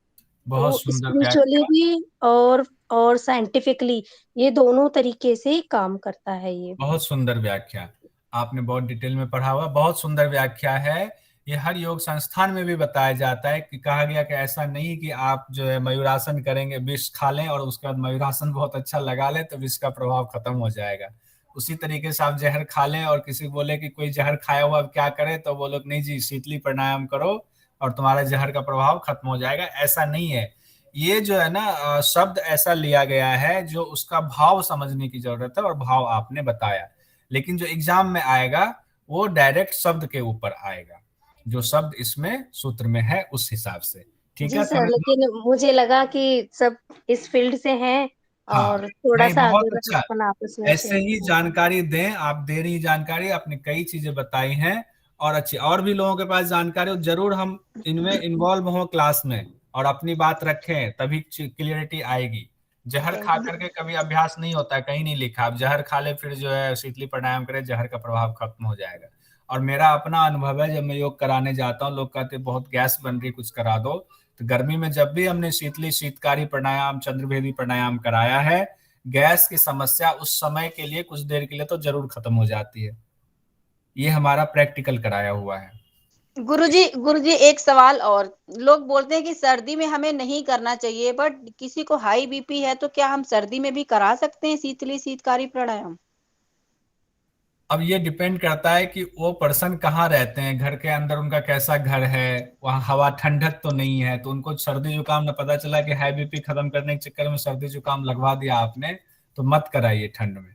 बहुत तो सुंदर स्पिरिचुअली भी और साइंटिफिकली ये दोनों तरीके से काम करता है ये। बहुत सुंदर व्याख्या, आपने बहुत डिटेल में पढ़ा हुआ, बहुत सुंदर व्याख्या है। ये हर योग संस्थान में भी बताया जाता है कि कहा गया कि ऐसा नहीं कि आप जो है मयूरासन करेंगे, विष खा लें और उसके बाद मयूरासन बहुत अच्छा लगा लें तो विष का प्रभाव खत्म हो जाएगा। उसी तरीके से आप जहर खा लें और किसी को बोले कि कोई जहर खाया हुआ अब क्या करे, तो वो लोग नहीं जी शीतली प्राणायाम करो और तुम्हारा जहर का प्रभाव खत्म हो जाएगा। ऐसा नहीं है। ये जो है ना, शब्द ऐसा लिया गया है जो उसका भाव समझने की जरूरत है और भाव आपने बताया, लेकिन जो एग्जाम में आएगा वो डायरेक्ट शब्द के ऊपर आएगा, जो शब्द इसमें सूत्र में है उस हिसाब से। ठीक जी है, सर, लेकिन मुझे लगा कि सब इस फील्ड से हैं और थोड़ा नहीं, सा बहुत आगे अच्छा, अपन आपस में ऐसे ही जानकारी दें। आप दे रही जानकारी, आपने कई चीजें बताई हैं और अच्छी, और भी लोगों के पास जानकारी हो, जरूर हम इनमें इन्वॉल्व हों क्लास में और अपनी बात रखें, तभी क्लियरिटी आएगी। जहर खा करके कभी अभ्यास नहीं होता है, कहीं नहीं लिखा आप जहर खा ले फिर जो है शीतली प्राणायाम करें, जहर का प्रभाव खत्म हो जाएगा। और मेरा अपना अनुभव है, जब मैं योग कराने जाता हूँ लोग कहते बहुत गैस बन रही, कुछ करा दो, तो गर्मी में जब भी हमने शीतकारी प्राणायाम, चंद्रभेदी प्राणायाम कराया है, गैस की समस्या उस समय के लिए, कुछ देर के लिए तो जरूर खत्म हो जाती है। ये हमारा प्रैक्टिकल कराया हुआ है। गुरुजी एक सवाल और, लोग बोलते हैं कि सर्दी में हमें नहीं करना चाहिए, बट किसी को हाई बीपी है तो क्या हम सर्दी में भी करा सकते हैं शीतकारी प्राणायाम? अब ये डिपेंड करता है कि वो पर्सन कहाँ रहते हैं, घर के अंदर उनका कैसा घर है, वहाँ हवा ठंडक तो नहीं है, तो उनको सर्दी जुकाम न पता चला कि हाई बीपी खत्म करने के चक्कर में सर्दी जुकाम लगवा दिया आपने, तो मत कराइए ठंड में।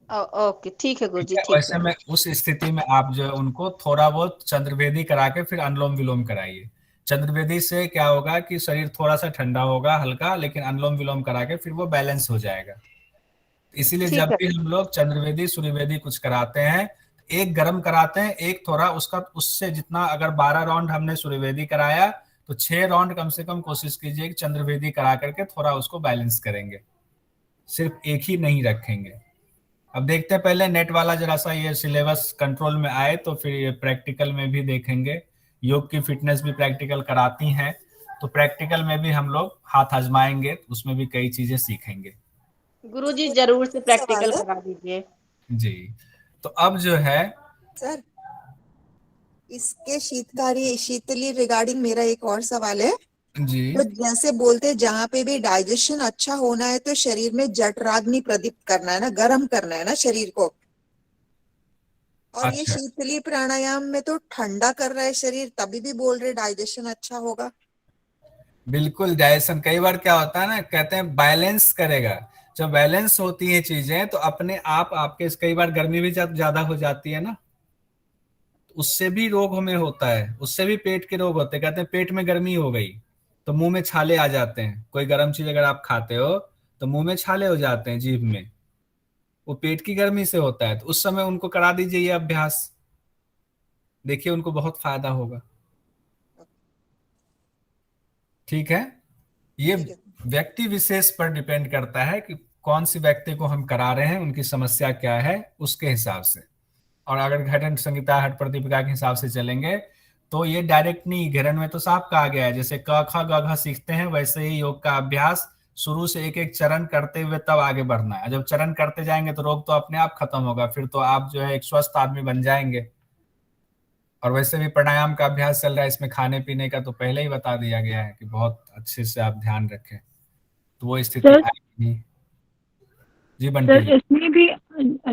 ओके, ठीक है गुरुजी, ठीक है, ठीक वैसे है। में उस स्थिति में आप जो है उनको थोड़ा बहुत चंद्रवेदी करा के फिर अनुलोम विलोम कराइए। चंद्रवेदी से क्या होगा कि शरीर थोड़ा सा ठंडा होगा हल्का, लेकिन अनुलोम विलोम करा के फिर वो बैलेंस हो जाएगा। इसीलिए ठीक जब है। भी हम लोग चंद्रवेदी सूर्यवेदी कुछ कराते हैं, एक गर्म कराते हैं, एक थोड़ा उसका उससे जितना, अगर 12 राउंड हमने सूर्यवेदी कराया तो 6 राउंड कम से कम कोशिश कीजिए कि चंद्रवेदी करा करके थोड़ा उसको बैलेंस करेंगे, सिर्फ एक ही नहीं रखेंगे। अब देखते हैं, पहले नेट वाला जरा सा ये सिलेबस कंट्रोल में आए तो फिर ये प्रैक्टिकल में भी देखेंगे। योग की फिटनेस भी प्रैक्टिकल कराती हैं, तो प्रैक्टिकल में भी हम लोग हाथ आजमाएंगे, उसमें भी कई चीजें सीखेंगे। गुरुजी जरूर से प्रैक्टिकल सवाल है? करा दीजिए। जी, तो अब जो है सर, इसके शीतली रिगार्डिंग मेरा एक और सवाल है। जी, तो जैसे बोलते हैं जहाँ पे भी डाइजेशन अच्छा होना है तो शरीर में जठराग्नि प्रदीप्त करना है ना, गर्म करना है ना शरीर को। और ये अच्छा, शीतली प्राणायाम में तो ठंडा कर रहा है शरीर, तभी भी बोल रहे डाइजेशन अच्छा होगा। बिल्कुल डाइजेशन, कई बार क्या होता है ना, कहते हैं बैलेंस करेगा। जब बैलेंस होती है चीजें तो अपने आप आपके, कई बार गर्मी भी जब ज्यादा हो जाती है ना, उससे भी रोग हमें होता है, उससे भी पेट के रोग होते हैं। कहते हैं पेट में गर्मी हो गई तो मुंह में छाले आ जाते हैं, कोई गर्म चीज अगर आप खाते हो तो मुंह में छाले हो जाते हैं जीभ में, वो पेट की गर्मी से होता है। तो उस समय उनको करा दीजिए ये अभ्यास, देखिए उनको बहुत फायदा होगा। ठीक है, ये ठीक है। व्यक्ति विशेष पर डिपेंड करता है कि कौन सी व्यक्ति को हम करा रहे हैं, उनकी समस्या क्या है, उसके हिसाब से। और अगर घटन संहिता हट प्रदीपिका के हिसाब से चलेंगे तो ये डायरेक्ट नहीं, घेरन में तो साफ कहा गया है, जैसे क ख ग घ सीखते हैं वैसे ही योग का अभ्यास शुरू से एक एक चरण करते हुए तब आगे बढ़ना है। जब चरण करते जाएंगे तो रोग तो अपने आप खत्म होगा, फिर तो आप जो है एक स्वस्थ आदमी बन जाएंगे। और वैसे भी प्राणायाम का अभ्यास चल रहा है, इसमें खाने पीने का तो पहले ही बता दिया गया है कि बहुत अच्छे से आप ध्यान रखें, तो वो स्थिति सर आएगी नहीं। जी बंटी सर जी। इसमें भी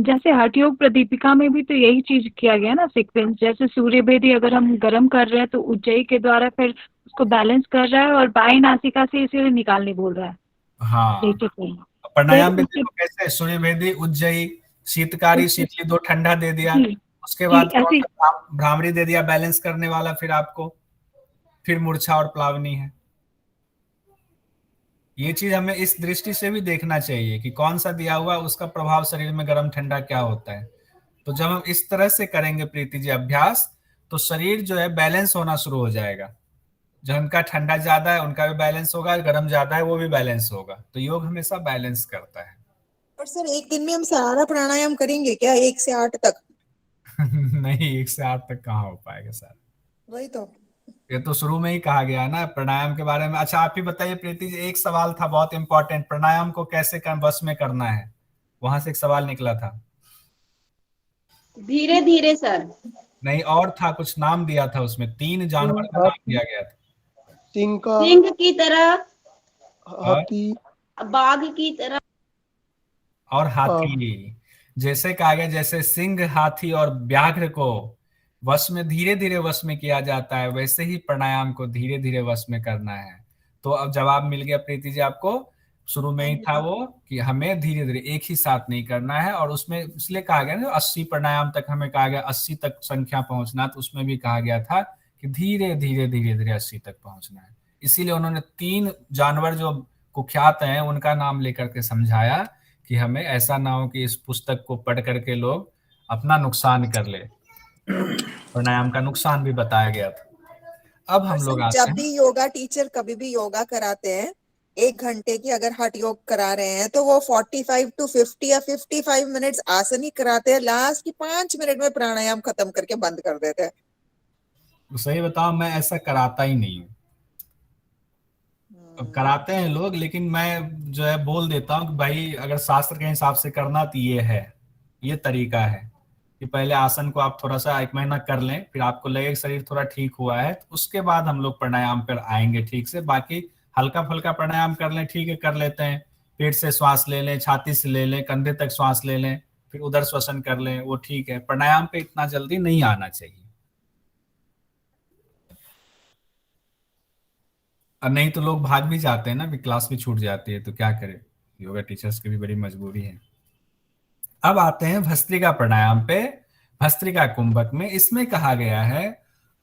जैसे हठ योग प्रदीपिका में भी तो यही चीज किया गया ना सीक्वेंस, जैसे सूर्यभेदी अगर हम गर्म कर रहे हैं तो उज्जयी के द्वारा फिर उसको बैलेंस कर रहा है और बाई नासिका से इसे निकालने बोल रहा है। हाँ, ठीक है। प्राणायाम भी उसके देखो कैसे, सूर्यभेदी, उज्जयी, शीतकारी, शीतली, दो ठंडा दे दिया, जी उसके जी बाद कौन ऐसी सा भ्रामरी दे दिया बैलेंस करने वाला, फिर आपको फिर मूर्छा और प्लावनी है। ये चीज हमें इस दृष्टि से भी देखना चाहिए कि कौन सा दिया हुआ उसका प्रभाव शरीर में गर्म ठंडा क्या होता है। तो जब हम इस तरह से करेंगे प्रीति जी अभ्यास, तो शरीर जो है बैलेंस होना शुरू हो जाएगा। जिनका ठंडा ज्यादा है उनका भी बैलेंस होगा, गर्म ज्यादा है वो भी बैलेंस होगा। तो योग हमेशा बैलेंस करता है। और सर एक दिन में हम सारा प्राणायाम करेंगे क्या 1 से 8 तक? नहीं, 1 से 8 तक कहाँ हो पाएगा सर, वही तो। ये तो शुरू में ही कहा गया है ना प्राणायाम के बारे में। अच्छा आप ही बताइए प्रीति जी, एक सवाल था बहुत इंपॉर्टेंट, प्राणायाम को कैसे वश में करना है, वहां से एक सवाल निकला था। धीरे धीरे सर। नहीं, और था कुछ, नाम दिया था उसमें, 3 जानवर का नाम दिया गया था। सिंह का, सिंह की तरह, हाथी, बाघ की तरह, और हाथी। जैसे कहा गया, जैसे सिंह, हाथी और व्याघ्र को वश में धीरे धीरे वश में किया जाता है, वैसे ही प्राणायाम को धीरे धीरे वश में करना है। तो अब जवाब मिल गया प्रीति जी आपको, शुरू में ही था वो कि हमें धीरे धीरे एक ही साथ नहीं करना है। और उसमें इसलिए कहा गया ना 80 प्राणायाम तक हमें कहा गया, 80 तक संख्या पहुंचना, तो उसमें भी कहा गया था कि धीरे धीरे धीरे धीरे 80 तक पहुंचना है। इसीलिए उन्होंने 3 जानवर जो कुख्यात हैं उनका नाम लेकर के समझाया कि हमें ऐसा ना हो कि इस पुस्तक को पढ़ करके लोग अपना नुकसान कर ले। प्राणायाम का नुकसान भी बताया गया था। अब हम लोग आते जब हैं, भी योगा टीचर कभी भी योगा कराते हैं 1 घंटे की अगर हठ योग करा रहे हैं तो वो 45 to 50 या 55 मिनट्स आसन ही कराते हैं, लास्ट की 5 मिनट में प्राणायाम खत्म करके बंद कर देते हैं। तो सही बताओ मैं ऐसा कराता ही नहीं हूँ। अब कराते हैं लोग, लेकिन मैं जो है बोल देता हूँ कि भाई अगर शास्त्र के हिसाब से करना तो ये है, ये तरीका है कि पहले आसन को आप थोड़ा सा 1 महीना कर लें, फिर आपको लगे शरीर थोड़ा ठीक हुआ है तो उसके बाद हम लोग प्राणायाम पर आएंगे ठीक से। बाकी हल्का फुल्का प्राणायाम कर लें, ठीक है, कर लेते हैं, पेट से श्वास ले लें, छाती से ले लें, कंधे तक श्वास ले लें, फिर उधर श्वसन कर लें, वो ठीक है। प्राणायाम पे इतना जल्दी नहीं आना चाहिए, और नहीं तो लोग भाग भी जाते हैं ना, भी क्लास भी छूट जाती है, तो क्या करें। योगा टीचर्स की भी बड़ी मजबूरी है। अब आते हैं भस्त्रिका प्राणायाम पे। भस्त्रिका कुंभक में इसमें कहा गया है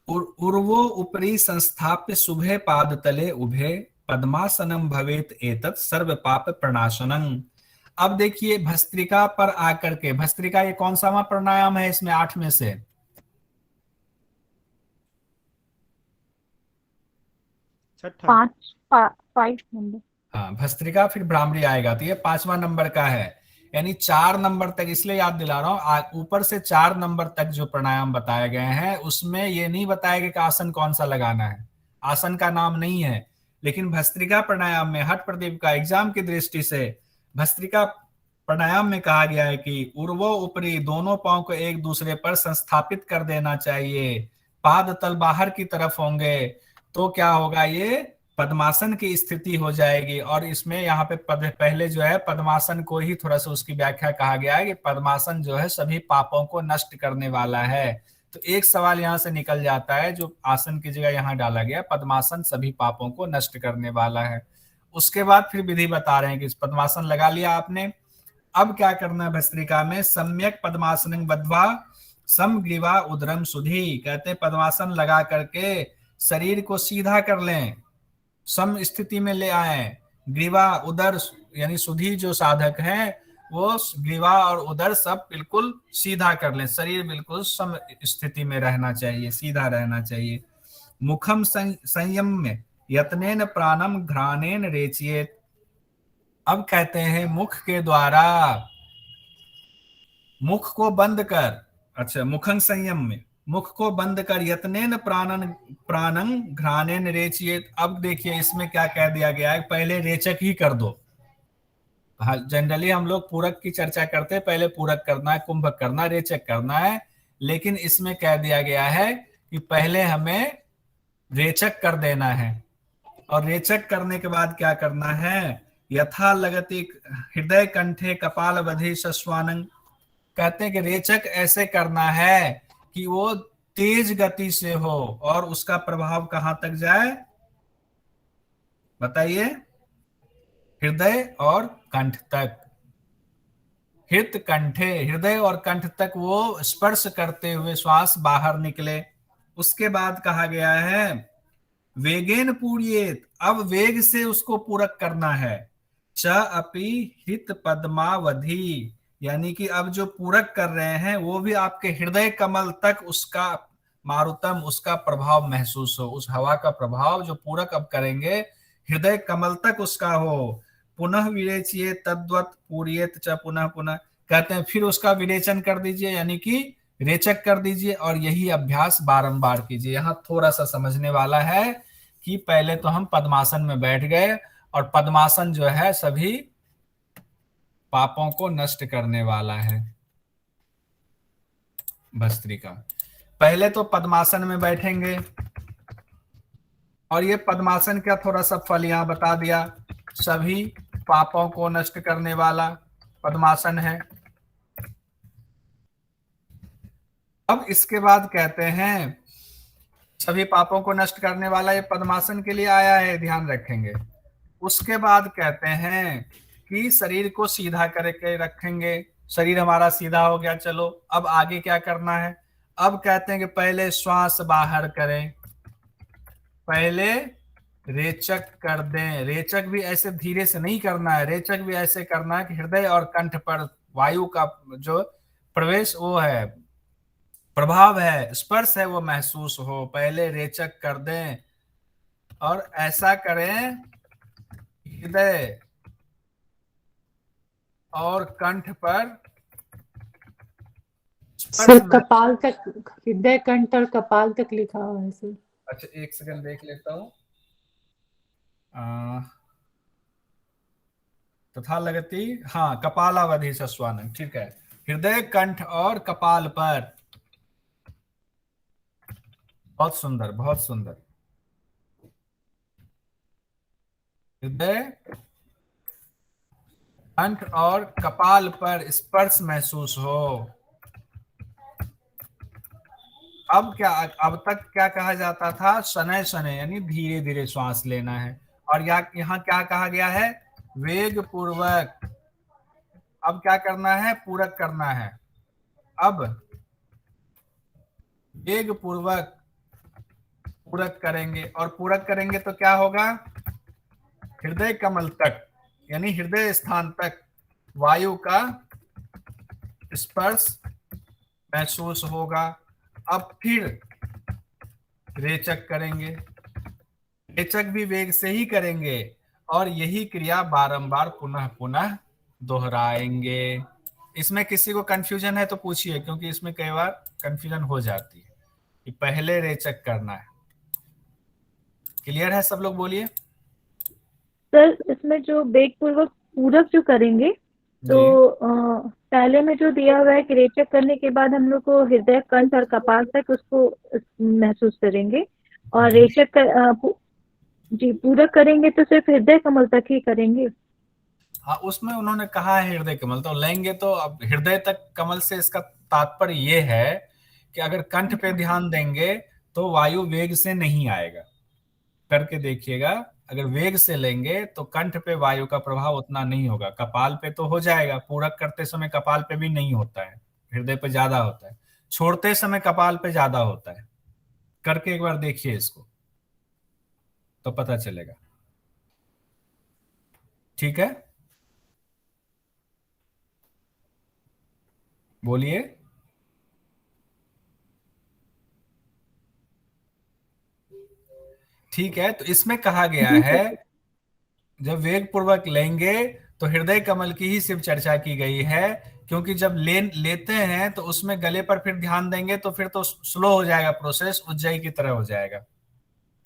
उर्वो उपरि संस्थाप्य शुभे पाद तले उभे पद्मासनम भवेत एतत् सर्व पाप प्रणाशनम। अब देखिए भस्त्रिका पर आकर के, भस्त्रिका ये कौन सा प्राणायाम है इसमें 8 में से? छठा। 5 नंबर। हाँ, भस्त्रिका फिर भ्रामरी आएगा, तो ये 5वां नंबर का है। यानी 4 नंबर तक, इसलिए याद दिला रहा हूं, ऊपर से 4 नंबर तक जो प्राणायाम बताए गए हैं उसमें ये नहीं बताया गया कि आसन कौन सा लगाना है, आसन का नाम नहीं है। लेकिन भस्त्रिका प्राणायाम में हठ प्रदीप का एग्जाम की दृष्टि से भस्त्रिका प्राणायाम में कहा गया है कि उर्वो ऊपरी, दोनों पांव को एक दूसरे पर संस्थापित कर देना चाहिए, पाद तल बाहर की तरफ होंगे, तो क्या होगा, ये पद्मासन की स्थिति हो जाएगी। और इसमें यहाँ पे पहले जो है पद्मासन को ही थोड़ा सा उसकी व्याख्या कहा गया है कि पद्मासन जो है सभी पापों को नष्ट करने वाला है। तो एक सवाल यहाँ से निकल जाता है जो आसन की जगह यहाँ डाला गया, पद्मासन सभी पापों को नष्ट करने वाला है। उसके बाद फिर विधि बता रहे हैं कि पद्मासन लगा लिया आपने, अब क्या करना है भस्त्रिका में, सम्यक पद्मासन बद्ध्वा समग्रीवा उदरम सुधी। कहते हैं पद्मासन लगा करके शरीर को सीधा कर लें, सम स्थिति में ले आए, ग्रीवा उदर यानी सुधी जो साधक है वो ग्रीवा और उदर सब बिल्कुल सीधा कर लें, शरीर बिल्कुल सम स्थिति में रहना चाहिए, सीधा रहना चाहिए। मुखम संयम में यत्नेन प्राणम घ्राणेन रेचयेत। अब कहते हैं मुख के द्वारा, मुख को बंद कर, अच्छा मुखं संयम में मुख को बंद कर यत्नेन प्राणं घ्राणेन रेचयेत। अब देखिए इसमें क्या कह दिया गया है, पहले रेचक ही कर दो। जनरली हम लोग पूरक की चर्चा करते हैं, पहले पूरक करना है, कुंभक करना है, रेचक करना है, लेकिन इसमें कह दिया गया है कि पहले हमें रेचक कर देना है। और रेचक करने के बाद क्या करना है, यथा लगति हृदय कंठे कपाल बधि सस्वानंग। कहते हैं कि रेचक ऐसे करना है कि वो तेज गति से हो और उसका प्रभाव कहां तक जाए बताइए, हृदय और कंठ तक, हृत कंठे, हृदय और कंठ तक वो स्पर्श करते हुए श्वास बाहर निकले। उसके बाद कहा गया है वेगेन पूर्येत, अब वेग से उसको पूरक करना है। च अपि हित पद्मावधि, यानी कि अब जो पूरक कर रहे हैं वो भी आपके हृदय कमल तक उसका मारुतम, उसका प्रभाव महसूस हो, उस हवा का प्रभाव जो पूरक अब करेंगे हृदय कमल तक उसका हो। पुनः विरेचिए तद्वत पूर्येत च पुनः पुनः, कहते हैं फिर उसका विरेचन कर दीजिए, यानी कि रेचक कर दीजिए और यही अभ्यास बारंबार कीजिए। यहाँ थोड़ा सा समझने वाला है कि पहले तो हम पद्मासन में बैठ गए और पद्मासन जो है सभी पापों को नष्ट करने वाला है। भस्त्रिका पहले तो पद्मासन में बैठेंगे और ये पद्मासन का थोड़ा सा फल यहाँ बता दिया, सभी पापों को नष्ट करने वाला पद्मासन है। अब इसके बाद कहते हैं सभी पापों को नष्ट करने वाला, ये पद्मासन के लिए आया है, ध्यान रखेंगे। उसके बाद कहते हैं कि शरीर को सीधा करके रखेंगे, शरीर हमारा सीधा हो गया। चलो अब आगे क्या करना है, अब कहते हैं कि पहले श्वास बाहर करें, पहले रेचक कर दें। रेचक भी ऐसे धीरे से नहीं करना है, रेचक भी ऐसे करना है कि हृदय और कंठ पर वायु का जो प्रवेश वो है, प्रभाव है, स्पर्श है, वो महसूस हो। पहले रेचक कर दें और ऐसा करें हृदय और कंठ पर सर कपाल तक, हृदय कंठ और कपाल तक लिखा हुआ है सर। अच्छा एक सेकंड देख लेता हूँ। तथा लगती, हाँ कपालावधि सस्वानंद, ठीक है, हृदय कंठ और कपाल पर। बहुत सुंदर, बहुत सुंदर। हृदय कंठ और कपाल पर स्पर्श महसूस हो। अब क्या, अब तक क्या कहा जाता था, शनै शनै यानी धीरे धीरे श्वास लेना है। और यहाँ क्या कहा गया है, वेग पूर्वक, अब क्या करना है, पूरक करना है। अब वेग पूर्वक पूरक करेंगे, और पूरक करेंगे तो क्या होगा, हृदय कमल तक यानी हृदय स्थान तक वायु का स्पर्श महसूस होगा। अब फिर रेचक करेंगे, रेचक भी वेग से ही करेंगे, और यही क्रिया बारंबार पुनः पुनः दोहराएंगे। इसमें किसी को कंफ्यूजन है तो पूछिए, क्योंकि इसमें कई बार कंफ्यूजन हो जाती है कि पहले रेचक करना है। क्लियर है सब लोग, बोलिए। सर इसमें जो वेग पूर्वक पूरक जो करेंगे तो पहले में जो दिया हुआ है कि रेचक करने के बाद हम लोग को हृदय कंठ और कपाल तक उसको महसूस करेंगे, और रेचक जी पूरक करेंगे तो सिर्फ हृदय कमल तक ही करेंगे। हाँ, उसमें उन्होंने कहा है हृदय कमल तो लेंगे, तो अब हृदय तक कमल से इसका तात्पर्य ये है कि अगर कंठ पे ध्यान देंगे तो वायु वेग से नहीं आएगा। करके देखिएगा, अगर वेग से लेंगे तो कंठ पे वायु का प्रभाव उतना नहीं होगा, कपाल पे तो हो जाएगा। पूरक करते समय कपाल पे भी नहीं होता है, हृदय पे ज्यादा होता है, छोड़ते समय कपाल पे ज्यादा होता है। करके एक बार देखिए इसको तो पता चलेगा। ठीक है, बोलिए। ठीक है, तो इसमें कहा गया है जब वेग पूर्वक लेंगे तो हृदय कमल की ही सिर्फ चर्चा की गई है, क्योंकि जब लेते हैं तो उसमें गले पर फिर ध्यान देंगे तो फिर तो स्लो हो जाएगा प्रोसेस, उज्जई की तरह हो जाएगा।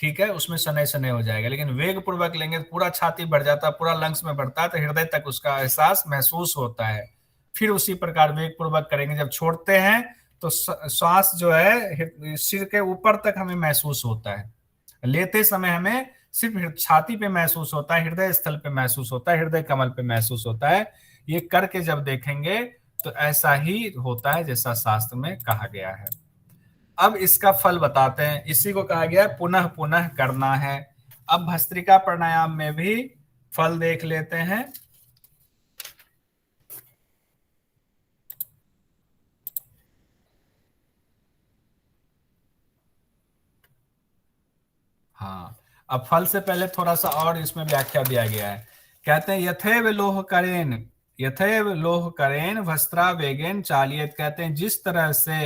ठीक है, उसमें शनय शनय हो जाएगा। लेकिन वेग पूर्वक लेंगे तो पूरा छाती बढ़ जाता है, पूरा लंग्स में बढ़ता है, तो हृदय तक उसका एहसास महसूस होता है। फिर उसी प्रकार वेग पूर्वक करेंगे, जब छोड़ते हैं तो श्वास जो है सिर के ऊपर तक हमें महसूस होता है। लेते समय हमें सिर्फ छाती पे महसूस होता है, हृदय स्थल पे महसूस होता है, हृदय कमल पे महसूस होता है। ये करके जब देखेंगे तो ऐसा ही होता है जैसा शास्त्र में कहा गया है। अब इसका फल बताते हैं, इसी को कहा गया है पुनः पुनः करना है। अब भस्त्रिका प्राणायाम में भी फल देख लेते हैं। हाँ, अब फल से पहले थोड़ा सा और इसमें व्याख्या दिया गया है। कहते हैं यथैव लोह करेन वस्त्रा वेगेन चालियत। कहते हैं जिस तरह से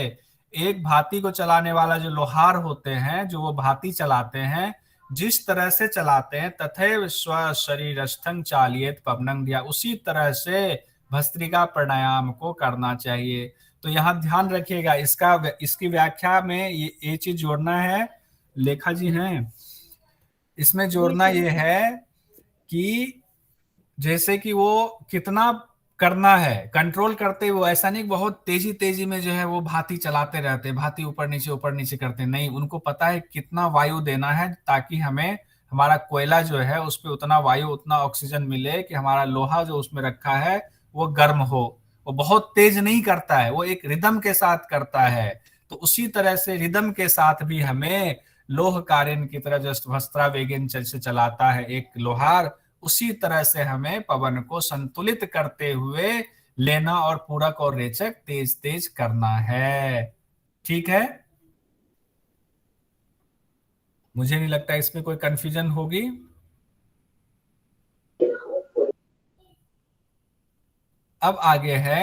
एक भाती को चलाने वाला जो लोहार होते हैं, जो वो भाती चलाते हैं, जिस तरह से चलाते हैं, तथैव स्व शरीरस्थं चालियत पवनं दिया, उसी तरह से भस्त्रिका प्राणायाम को करना चाहिए। तो यहाँ ध्यान रखिएगा, इसकी व्याख्या में ये चीज जोड़ना है, लेखा जी हैं, इसमें जोड़ना ये है कि जैसे कि वो कितना करना है, कंट्रोल करते हुए, ऐसा नहीं बहुत तेजी तेजी में जो है वो भाती चलाते रहते, भाती ऊपर नीचे करते नहीं। उनको पता है कितना वायु देना है ताकि हमें हमारा कोयला जो है उस पर उतना वायु, उतना ऑक्सीजन मिले कि हमारा लोहा जो उसमें रखा है वो गर्म हो। वो बहुत तेज नहीं करता है, वो एक रिदम के साथ करता है। तो उसी तरह से रिदम के साथ भी हमें लोह कारेन की तरह जस्ट वस्त्रा वेगेन से चलाता है एक लोहार, उसी तरह से हमें पवन को संतुलित करते हुए लेना और पूरक और रेचक तेज तेज करना है। ठीक है, मुझे नहीं लगता इसमें कोई कंफ्यूजन होगी। अब आगे है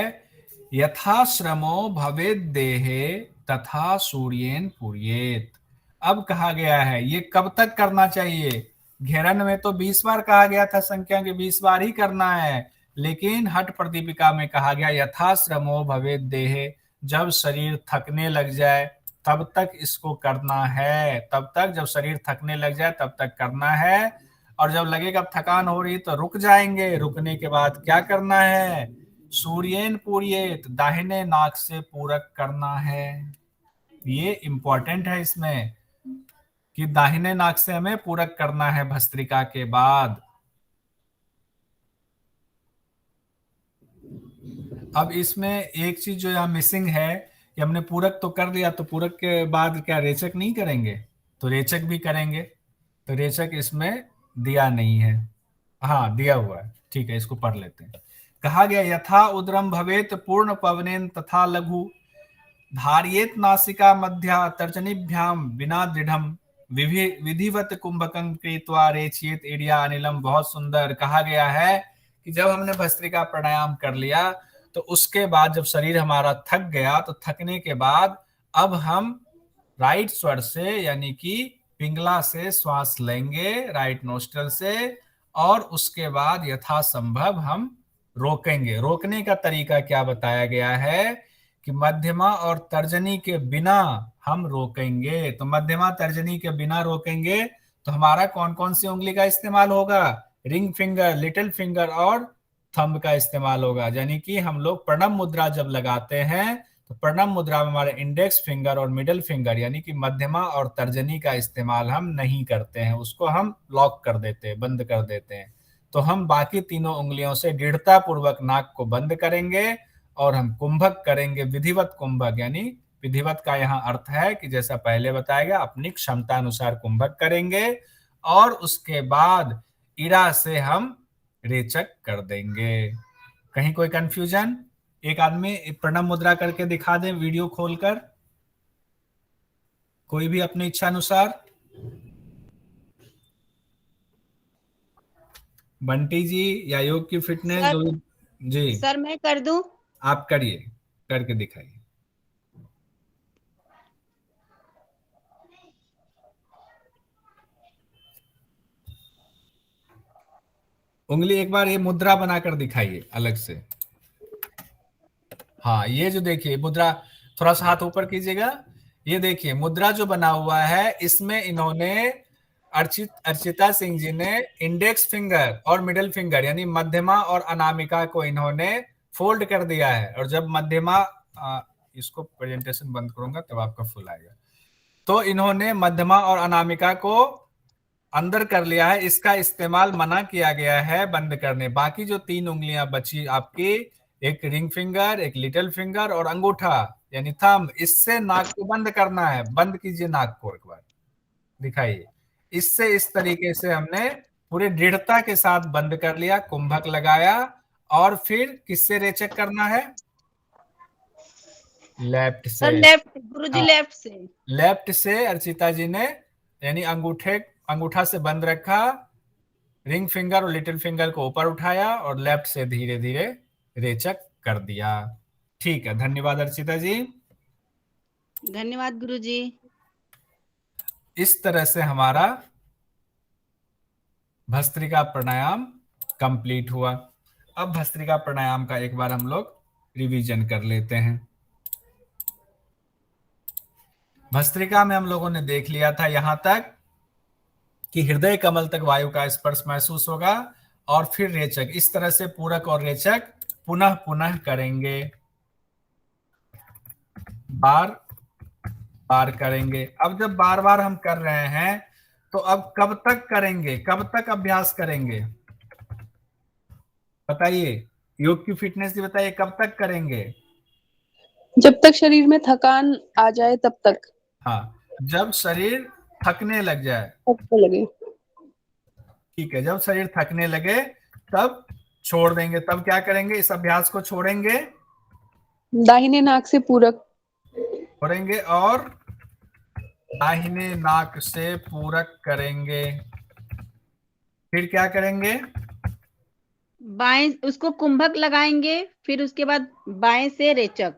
यथाश्रमो भवेद देहे तथा सूर्येन पूर्येत। अब कहा गया है ये कब तक करना चाहिए। घेरन में तो 20 बार कहा गया था, संख्या के 20 बार ही करना है, लेकिन हठ प्रदीपिका में कहा गया यथाश्रमो भवेद देहे, जब शरीर थकने लग जाए तब तक इसको करना है। तब तक जब शरीर थकने लग जाए तब तक करना है, और जब लगेगा थकान हो रही तो रुक जाएंगे। रुकने के बाद क्या करना है, सूर्येन पूर्येत, दाहिने नाक से पूरक करना है। ये इंपॉर्टेंट है इसमें कि दाहिने नाक से हमें पूरक करना है भस्त्रिका के बाद। अब इसमें एक चीज जो यहाँ मिसिंग है कि हमने पूरक तो कर दिया, तो पूरक के बाद क्या रेचक नहीं करेंगे, तो रेचक भी करेंगे, तो रेचक इसमें दिया नहीं है। हाँ दिया हुआ है, ठीक है, इसको पढ़ लेते हैं। कहा गया यथा उदरम भवेत पूर्ण पवनेन तथा लघु धार्येत नासिका मध्या तर्जनीभ्याम बिना दृढ़म विधिवत कुंभकं कृत्वा रेचयेत एडिया अनिलम। बहुत सुंदर। कहा गया है कि जब हमने भस्त्रिका प्राणायाम कर लिया तो उसके बाद जब शरीर हमारा थक गया तो थकने के बाद अब हम राइट स्वर से यानी कि पिंगला से श्वास लेंगे, राइट नोस्ट्रल से, और उसके बाद यथासंभव हम रोकेंगे। रोकने का तरीका क्या बताया गया है कि मध्यमा और तर्जनी के बिना हम रोकेंगे। तो मध्यमा तर्जनी के बिना रोकेंगे तो हमारा कौन कौन सी उंगली का इस्तेमाल होगा? रिंग फिंगर, लिटिल फिंगर और थंब का इस्तेमाल होगा। यानी कि हम लोग प्रणव मुद्रा जब लगाते हैं तो प्रणव मुद्रा में हमारे इंडेक्स फिंगर और मिडिल फिंगर यानी कि मध्यमा और तर्जनी का इस्तेमाल हम नहीं करते हैं, उसको हम लॉक कर देते हैं, बंद कर देते हैं। तो हम बाकी तीनों उंगलियों से दृढ़ता पूर्वक नाक को बंद करेंगे और हम कुंभक करेंगे, विधिवत कुंभक। यानी विधिवत का यहाँ अर्थ है कि जैसा पहले बताया गया अपनी क्षमता अनुसार कुंभक करेंगे और उसके बाद इरा से हम रेचक कर देंगे। कहीं कोई कंफ्यूजन? एक आदमी प्रणव मुद्रा करके दिखा दे वीडियो खोलकर, कोई भी अपनी इच्छा अनुसार। बंटी जी या योग की फिटनेस जी सर मैं कर दूं? आप करिए, करके दिखाइए। उंगली एक बार ये मुद्रा बनाकर दिखाइए अलग से। हाँ ये जो देखिए मुद्रा, थोड़ा सा हाथ ऊपर कीजिएगा। ये देखिए मुद्रा जो बना हुआ है इसमें इन्होंने अर्चिता सिंह जी ने इंडेक्स फिंगर और मिडिल फिंगर यानी मध्यमा और अनामिका को इन्होंने फोल्ड कर दिया है। और जब मध्यमा, इसको प्रेजेंटेशन बंद करूंगा तब आपका फुल आएगा। तो इन्होंने मध्यमा और अनामिका को अंदर कर लिया है, इसका इस्तेमाल मना किया गया है बंद करने। बाकी जो 3 उंगलियां बची आपकी, एक रिंग फिंगर, एक लिटिल फिंगर और अंगूठा यानी थंब, इससे नाक को बंद करना है। बंद कीजिए नाक को, एक बार दिखाइए। इससे इस तरीके से हमने पूरी दृढ़ता के साथ बंद कर लिया, कुंभक लगाया। और फिर किससे रेचक करना है? लेफ्ट से। लेफ्ट गुरुजी, लेफ्ट से। लेफ्ट से अर्चिता जी ने यानी अंगूठा से बंद रखा, रिंग फिंगर और लिटिल फिंगर को ऊपर उठाया और लेफ्ट से धीरे धीरे रेचक कर दिया। ठीक है, धन्यवाद अर्चिता जी। धन्यवाद गुरुजी। इस तरह से हमारा भस्त्रिका प्राणायाम कंप्लीट हुआ। अब भस्त्रिका प्राणायाम का एक बार हम लोग रिवीजन कर लेते हैं। भस्त्रिका में हम लोगों ने देख लिया था यहां तक कि हृदय कमल तक वायु का स्पर्श महसूस होगा और फिर रेचक। इस तरह से पूरक और रेचक पुनः पुनः करेंगे, बार बार करेंगे। अब जब बार बार हम कर रहे हैं तो अब कब तक करेंगे, कब तक अभ्यास करेंगे? बताइए, योग की फिटनेस की बताइए, कब तक करेंगे? जब तक शरीर में थकान आ जाए तब तक। हाँ, जब शरीर थकने लग जाए। लगे। ठीक है, जब शरीर थकने लगे तब छोड़ देंगे। तब क्या करेंगे? इस अभ्यास को छोड़ेंगे, दाहिने नाक से पूरक छोड़ेंगे और दाहिने नाक से पूरक करेंगे। फिर क्या करेंगे? बाएं उसको कुंभक लगाएंगे, फिर उसके बाद बाएं से रेचक।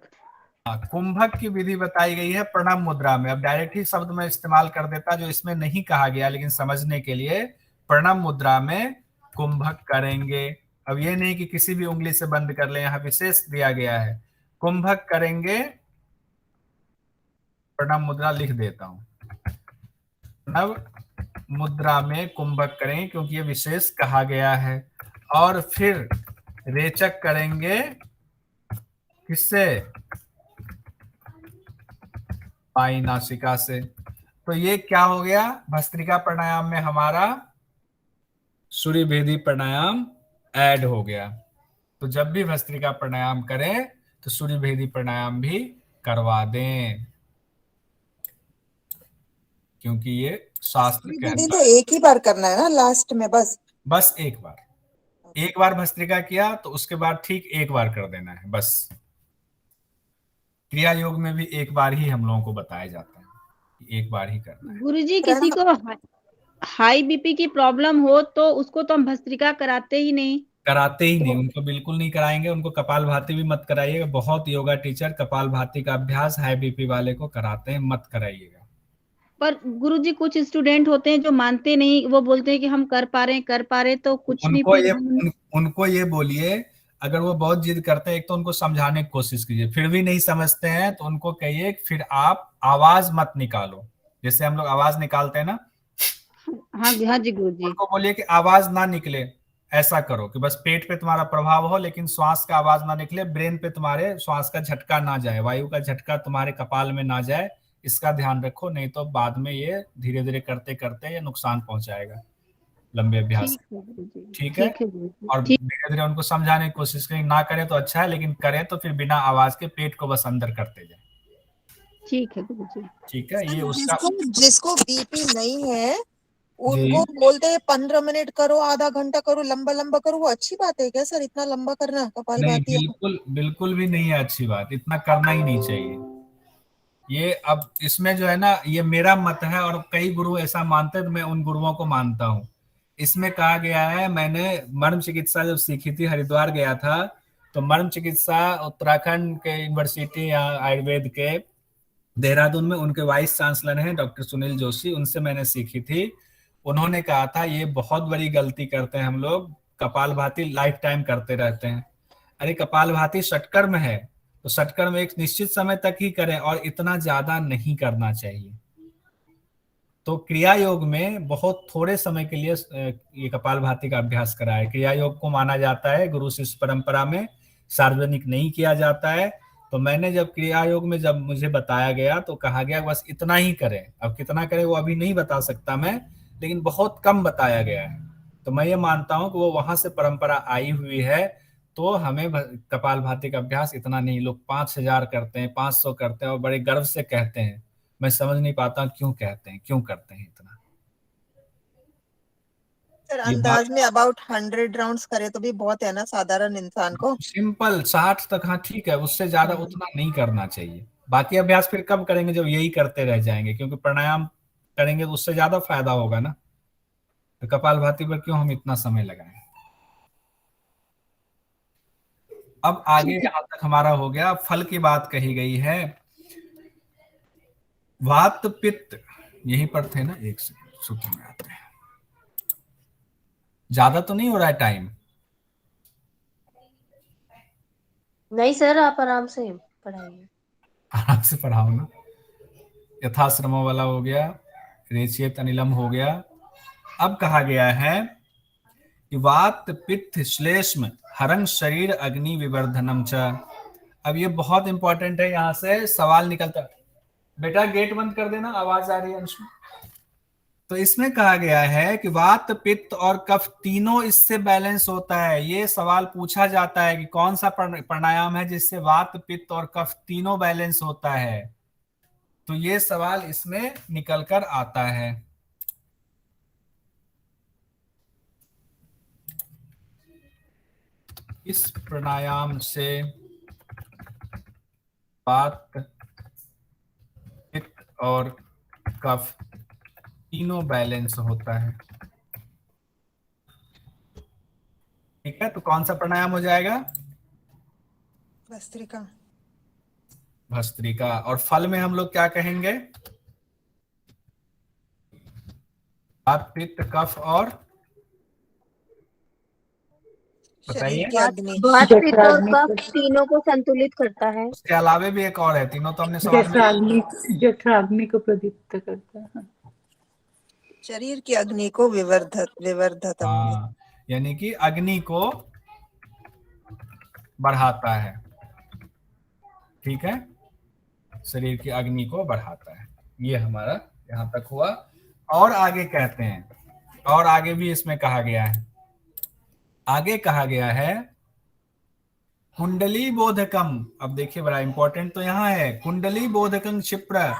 कुंभक की विधि बताई गई है प्रणव मुद्रा में। अब डायरेक्ट ही शब्द में इस्तेमाल कर देता जो इसमें नहीं कहा गया, लेकिन समझने के लिए प्रणव मुद्रा में कुंभक करेंगे। अब ये नहीं कि किसी भी उंगली से बंद कर ले, यहाँ विशेष दिया गया है। कुंभक करेंगे, प्रणव मुद्रा लिख देता हूं, प्रणव मुद्रा में कुंभक करेंगे क्योंकि ये विशेष कहा गया है। और फिर रेचक करेंगे किससे? बाई नासिका से। तो ये क्या हो गया? भस्त्रिका प्राणायाम में हमारा सूर्य भेदी प्राणायाम ऐड हो गया। तो जब भी भस्त्रिका प्राणायाम करें तो सूर्य भेदी प्राणायाम भी करवा दें, क्योंकि ये शास्त्र के तो एक ही बार करना है ना, लास्ट में बस एक बार। एक बार भस्त्रिका किया तो उसके बाद ठीक एक बार कर देना है बस। क्रिया योग में भी एक बार ही हम लोगों को बताया जाता है, एक बार ही करना है। गुरुजी किसी को हाई बीपी की प्रॉब्लम हो तो उसको तो हम भस्त्रिका कराते ही नहीं। कराते ही नहीं, उनको बिल्कुल नहीं कराएंगे। उनको कपालभाति भी मत कराइएगा। बहुत योगा टीचर कपालभाति का अभ्यास हाई बीपी वाले को कराते हैं, मत कराइएगा। पर गुरुजी कुछ स्टूडेंट होते हैं जो मानते नहीं, वो बोलते हैं कि हम कर पा रहे तो कुछ नहीं। उनको ये बोलिए, अगर वो बहुत जिद करते हैं, एक तो उनको समझाने की कोशिश कीजिए, फिर भी नहीं समझते हैं तो उनको कहिए फिर आप आवाज मत निकालो, जैसे हम लोग आवाज निकालते हैं ना। हाँ जी गुरुजी। उनको बोलिए कि आवाज ना निकले, ऐसा करो कि बस पेट पे तुम्हारा प्रभाव हो लेकिन श्वास का आवाज ना निकले, ब्रेन पे तुम्हारे श्वास का झटका ना जाए, वायु का झटका तुम्हारे कपाल में ना जाए, इसका ध्यान रखो, नहीं तो बाद में ये धीरे धीरे करते करते ये नुकसान पहुंचाएगा लंबे अभ्यास। ठीक है। और धीरे धीरे उनको समझाने की कोशिश करें, ना करे तो अच्छा है, लेकिन करे तो फिर बिना आवाज के पेट को बस अंदर करते जाए। ठीक है गुरुजी। ठीक है। ये उसका जिसको बीपी नहीं है उनको बोलते हैं 15 मिनट करो, आधा घंटा करो, लंबा लंबा करो। वो अच्छी बात है क्या सर, इतना लंबा करना कपालभाति? बिल्कुल भी नहीं है अच्छी बात, इतना करना ही नहीं चाहिए। ये अब इसमें जो है ना, ये मेरा मत है और कई गुरु ऐसा मानते हैं तो मैं उन गुरुओं को मानता हूँ। इसमें कहा गया है, मैंने मर्म चिकित्सा जब सीखी थी, हरिद्वार गया था, तो मर्म चिकित्सा उत्तराखंड के यूनिवर्सिटी या आयुर्वेद के देहरादून में उनके वाइस चांसलर हैं डॉक्टर सुनील जोशी, उनसे मैंने सीखी थी। उन्होंने कहा था ये बहुत बड़ी गलती करते हैं हम लोग, कपालभाति लाइफ टाइम करते रहते हैं। अरे कपालभाति षटकर्म है, तो षटकर्म एक निश्चित समय तक ही करें और इतना ज्यादा नहीं करना चाहिए। तो क्रिया योग में बहुत थोड़े समय के लिए ये कपालभाति का अभ्यास कराए। क्रिया योग को माना जाता है गुरु शिष्य परंपरा में, सार्वजनिक नहीं किया जाता है। तो मैंने जब क्रिया योग में जब मुझे बताया गया तो कहा गया बस इतना ही करें। अब कितना करें वो अभी नहीं बता सकता मैं, लेकिन बहुत कम बताया गया है। तो मैं ये मानता हूं कि वो वहां से परंपरा आई हुई है, तो हमें कपालभाति का अभ्यास इतना नहीं। लोग 5000 करते हैं, 500 करते हैं और बड़े गर्व से कहते हैं। मैं समझ नहीं पाता क्यों कहते हैं, क्यों करते हैं इतना। सर अंदाज में अबाउट 100 राउंड्स करे तो भी बहुत है ना साधारण इंसान को। सिंपल 60 तक, हाँ ठीक है, उससे ज्यादा उतना नहीं करना चाहिए। बाकी अभ्यास फिर कब करेंगे, जब यही करते रह जाएंगे, क्योंकि प्राणायाम करेंगे तो उससे ज्यादा फायदा होगा ना। तो कपालभाति पर क्यों हम इतना समय लगाएं। अब आगे यहां तक हमारा हो गया। फल की बात कही गई है। वात पित्त यहीं पर थे ना, एक सेकंड सूत्र में आते हैं। ज्यादा तो नहीं हो रहा है टाइम? नहीं सर, आप आराम से पढ़ाइए। आराम से पढ़ाओ ना। यथाश्रमो वाला हो गया, रेचेत अनिलम हो गया। अब कहा गया है कि वात पित्त श्लेष्म हरं शरीर अग्नि विवर्धनम च। अब ये बहुत इंपॉर्टेंट है, यहां से सवाल निकलता है। बेटा गेट बंद कर देना, आवाज आ रही है अंशु। तो इसमें कहा गया है कि वात पित्त और कफ तीनों इससे बैलेंस होता है। ये सवाल पूछा जाता है कि कौन सा प्राणायाम है जिससे वात पित्त और कफ तीनों बैलेंस होता है। तो ये सवाल इसमें निकल कर आता है। इस प्राणायाम से वात पित्त और कफ तीनों बैलेंस होता है। ठीक है, तो कौन सा प्राणायाम हो जाएगा? भस्त्रिका। भस्त्रिका। और फल में हम लोग क्या कहेंगे? वात पित्त कफ और शरीर की अग्नि। वात पित्त और कफ तीनों को संतुलित करता है। उसके अलावे भी एक और है, तीनों तो हमने सवाल में जठराग्नि को प्रदीप्त करता है। शरीर की अग्नि को विवर्धत। हाँ, यानी कि अग्नि को बढ़ाता है। ठीक है, शरीर की अग्नि को बढ़ाता है। ये हमारा यहां तक हुआ। और आगे कहते हैं, और आगे भी इसमें कहा गया है। आगे कहा गया है कुंडली बोधकम। अब देखिए बड़ा इंपॉर्टेंट तो यहाँ है, कुंडली बोधकं क्षिप्र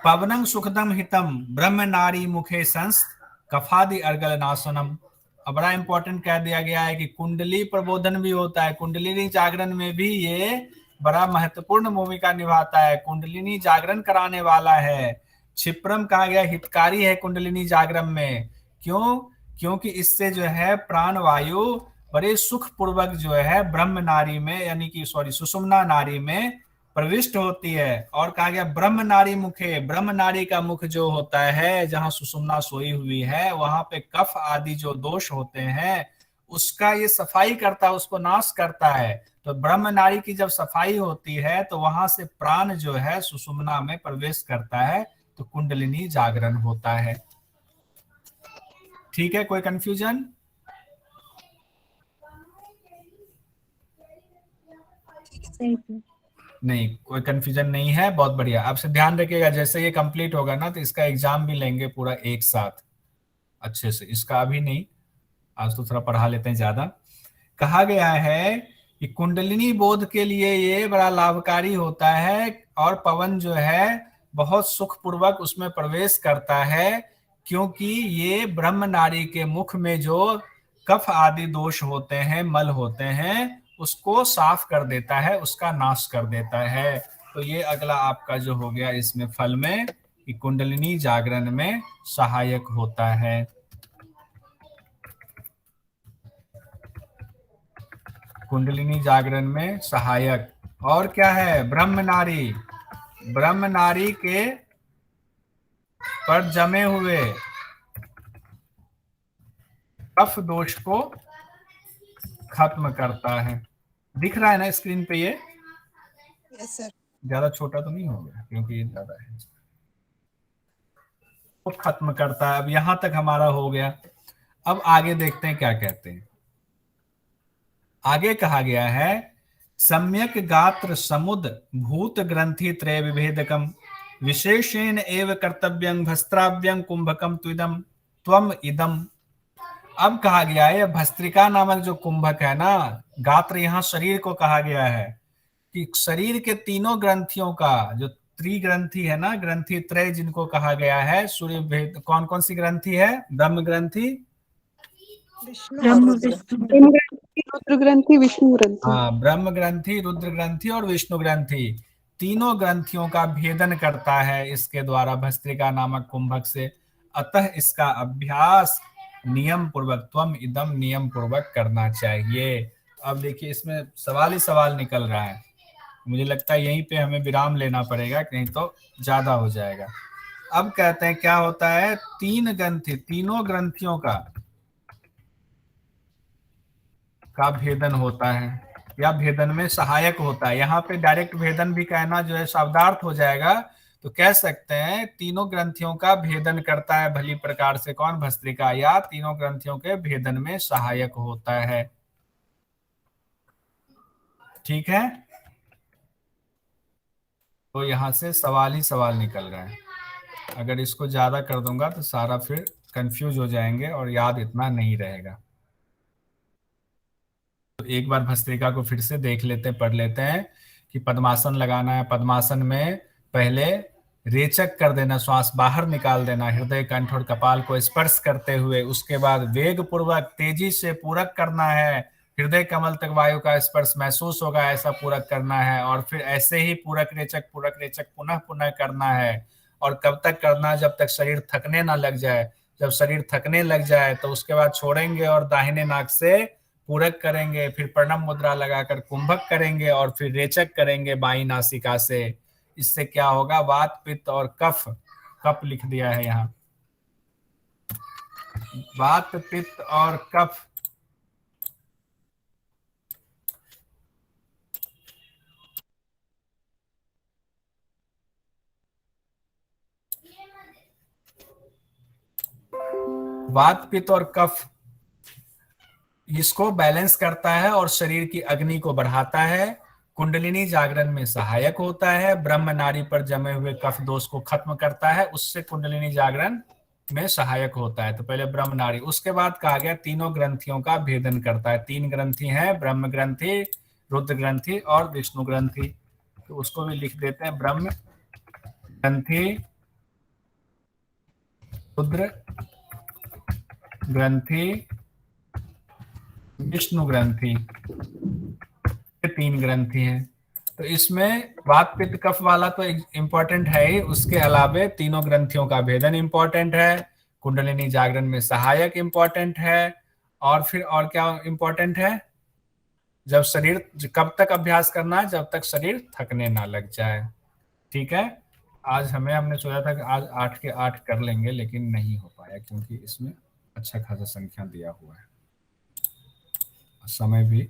पवनं सुखदम हितम ब्रह्म नारी मुखे संस्त कफादि अर्गल नाशनम। अब बड़ा इंपॉर्टेंट कह दिया गया है कि कुंडली प्रबोधन भी होता है, कुंडलिनी जागरण में भी ये बड़ा महत्वपूर्ण भूमिका निभाता है, कुंडलिनी जागरण कराने वाला है। क्षिप्रम कहा गया हितकारी है कुंडलिनी जागरण में। क्यों? क्योंकि इससे जो है प्राण वायु बड़े सुख पूर्वक जो है ब्रह्म नारी में, यानी कि सुषुम्ना नारी में प्रविष्ट होती है। और कहा गया ब्रह्म नारी मुखे, ब्रह्म नारी का मुख जो होता है जहां सुषुम्ना सोई हुई है, वहां पे कफ आदि जो दोष होते हैं उसका ये सफाई करता है, उसको नाश करता है। तो ब्रह्म नारी की जब सफाई होती है तो वहां से प्राण जो है सुषुम्ना में प्रवेश करता है, तो कुंडलिनी जागरण होता है। ठीक है, कोई कंफ्यूजन? नहीं, कोई कंफ्यूजन नहीं है, बहुत बढ़िया। आपसे ध्यान रखिएगा, जैसे ये कंप्लीट होगा ना तो इसका एग्जाम भी लेंगे पूरा एक साथ अच्छे से। इसका अभी नहीं, आज तो थोड़ा पढ़ा लेते हैं ज्यादा। कहा गया है कि कुंडलिनी बोध के लिए ये बड़ा लाभकारी होता है, और पवन जो है बहुत सुखपूर्वक उसमें प्रवेश करता है, क्योंकि ये ब्रह्म नारी के मुख में जो कफ आदि दोष होते हैं, मल होते हैं, उसको साफ कर देता है, उसका नाश कर देता है। तो ये अगला आपका जो हो गया इसमें फल में कि कुंडलिनी जागरण में सहायक होता है। कुंडलिनी जागरण में सहायक। और क्या है? ब्रह्म नारी, ब्रह्म नारी के पर जमे हुए कफ दोष को खत्म करता है। दिख रहा है ना स्क्रीन पे? ये यस सर। ज्यादा छोटा तो नहीं हो गया क्योंकि ये ज्यादा है। तो खत्म करता है। अब यहां तक हमारा हो गया। अब आगे देखते हैं क्या कहते हैं। आगे कहा गया है सम्यक गात्र समुद भूत ग्रंथि त्रय विभेदकम विशेषेण एव कर्तव्यं भस्त्राव्यं कुंभकम त्विदम त्वम इदम। अब कहा गया है भस्त्रिका नामक जो कुंभक है ना, गात्र यहाँ शरीर को कहा गया है कि शरीर के तीनों ग्रंथियों का जो त्रिग्रंथि है ना, ग्रंथि त्रय जिनको कहा गया है, सूर्य भेद, कौन कौन सी ग्रंथि है? ब्रह्म ग्रंथि, रुद्र ग्रंथि, विष्णु ग्रंथि। हाँ, ब्रह्म ग्रंथि, रुद्र ग्रंथि और विष्णु ग्रंथि, तीनों ग्रंथियों का भेदन करता है इसके द्वारा भस्त्रिका नामक कुंभक से। अतः इसका अभ्यास नियम पूर्वक, त्वम इदम, नियम पूर्वक करना चाहिए। अब देखिए इसमें सवाल ही सवाल निकल रहा है। मुझे लगता है यहीं पे हमें विराम लेना पड़ेगा, नहीं तो ज्यादा हो जाएगा। अब कहते हैं क्या होता है, तीन ग्रंथि, तीनों ग्रंथियों का भेदन होता है या भेदन में सहायक होता है। यहाँ पे डायरेक्ट भेदन भी कहना जो है शब्दार्थ हो जाएगा, तो कह सकते हैं तीनों ग्रंथियों का भेदन करता है भली प्रकार से। कौन? भस्त्रिका, या तीनों ग्रंथियों के भेदन में सहायक होता है। ठीक है, तो यहां से सवाल ही सवाल निकल रहा है। अगर इसको ज्यादा कर दूंगा तो सारा फिर कंफ्यूज हो जाएंगे और याद इतना नहीं रहेगा। तो एक बार भस्त्रिका को फिर से देख लेते हैं, पढ़ लेते हैं कि पद्मासन लगाना है। पद्मासन में पहले रेचक कर देना, श्वास बाहर निकाल देना हृदय, कंठ और कपाल को स्पर्श करते हुए। उसके बाद वेग पूर्वक तेजी से पूरक करना है, हृदय कमल तक वायु का स्पर्श महसूस होगा ऐसा पूरक करना है। और फिर ऐसे ही पूरक रेचक पुनः पुनः करना है। और कब तक करना? जब तक शरीर थकने ना लग जाए। जब शरीर थकने लग जाए तो उसके बाद छोड़ेंगे और दाहिने नाक से पूरक करेंगे, फिर प्रणव मुद्रा लगाकर कुंभक करेंगे और फिर रेचक करेंगे बाई नासिका से। इससे क्या होगा? वात, पित्त और कफ, कफ लिख दिया है यहाँ, वात, पित्त और कफ वात, पित्त और कफ इसको बैलेंस करता है और शरीर की अग्नि को बढ़ाता है। कुंडलिनी जागरण में सहायक होता है, ब्रह्म नारी पर जमे हुए कफ दोष को खत्म करता है, उससे कुंडलिनी जागरण में सहायक होता है। तो पहले ब्रह्म नारी, उसके बाद कहा गया तीनों ग्रंथियों का भेदन करता है। तीन ग्रंथि हैं, ब्रह्म ग्रंथि, रुद्र ग्रंथि और विष्णु ग्रंथि। तो उसको भी लिख देते हैं, ब्रह्म ग्रंथि, रुद्र ग्रंथि विष्णु ग्रंथि, ये 3 ग्रंथि हैं। तो इसमें वात पित्त कफ वाला तो इम्पोर्टेंट है ही, उसके अलावे तीनों ग्रंथियों का भेदन इम्पोर्टेंट है, कुंडलिनी जागरण में सहायक इम्पोर्टेंट है, और फिर और क्या इम्पोर्टेंट है, जब शरीर, कब तक अभ्यास करना है, जब तक शरीर थकने ना लग जाए। ठीक है, आज हमने सोचा था कि आज 8 के 8 कर लेंगे, लेकिन नहीं हो पाया क्योंकि इसमें अच्छा खासा संख्या दिया हुआ है, समय भी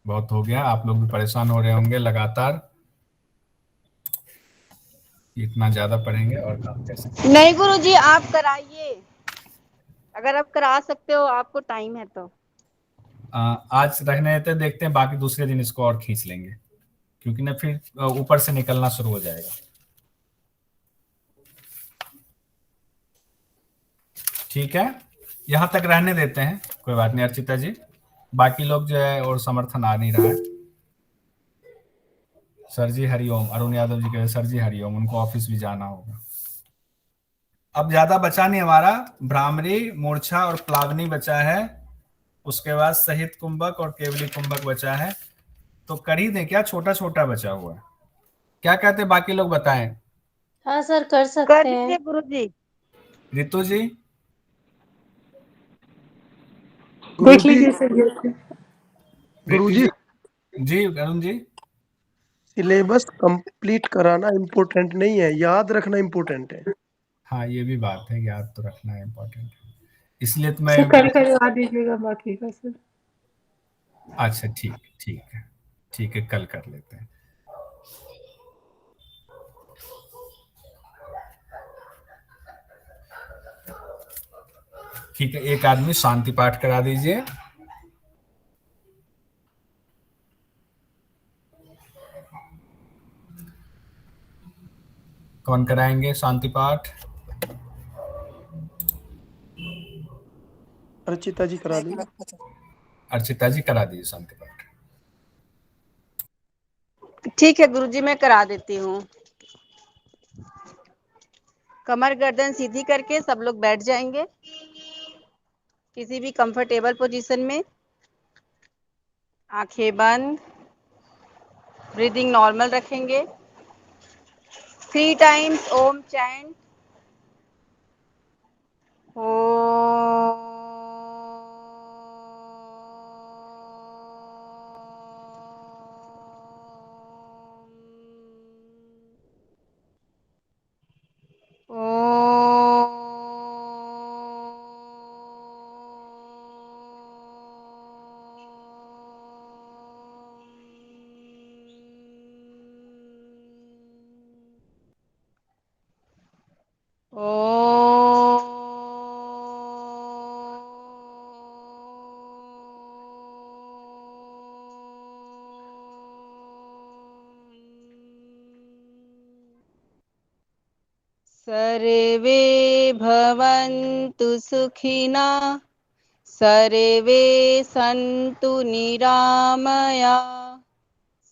बहुत हो गया, आप लोग भी परेशान हो रहे होंगे लगातार, इतना ज्यादा पढ़ेंगे और काम कैसे। नहीं गुरुजी, आप कराइए, अगर आप करा सकते हो, आपको टाइम है तो। आज रहने देते, देखते हैं, बाकी दूसरे दिन इसको और खींच लेंगे, क्योंकि ना फिर ऊपर से निकलना शुरू हो जाएगा। ठीक है, यहां तक रहने देते हैं, कोई बात नहीं अर्चिता जी। बाकी लोग जो है और समर्थन आ नहीं रहा है। सर जी हरिओम, अरुण यादव जी कह रहे सर जी हरिओम, उनको ऑफिस भी जाना होगा। अब ज्यादा बचा नहीं हमारा, भ्रामरी, मूर्छा और प्लावनी बचा है, उसके बाद सहित कुंभक और केवली कुंभक बचा है। तो कर ही दें क्या, छोटा छोटा बचा हुआ है, क्या कहते हैं बाकी लोग बताएं। हाँ सर, कर सकते हैं। गुरुजी रितु जी, देख लीजिए सर। गुरुजी, जी अरुण जी, सिलेबस कंप्लीट कराना इम्पोर्टेंट नहीं है, याद रखना इम्पोर्टेंट है। हाँ ये भी बात है, याद तो रखना है इम्पोर्टेंट है, इसलिए तो मैं। सर कल करवा दीजिएगा बाकी का सर। अच्छा ठीक है, ठीक है, कल कर लेते हैं। ठीक है, एक आदमी शांति पाठ करा दीजिए। कौन कराएंगे शांति पाठ? अर्चिता जी करा दी। अर्चिता जी करा दीजिए शांति पाठ। ठीक है गुरुजी, मैं करा देती हूँ। कमर गर्दन सीधी करके सब लोग बैठ जाएंगे किसी भी कंफर्टेबल पोजीशन में, आंखें बंद, ब्रीदिंग नॉर्मल रखेंगे। 3 टाइम्स ओम चैंट। सर्वे भवन्तु सुखिनः, सर्वे सन्तु निरामया,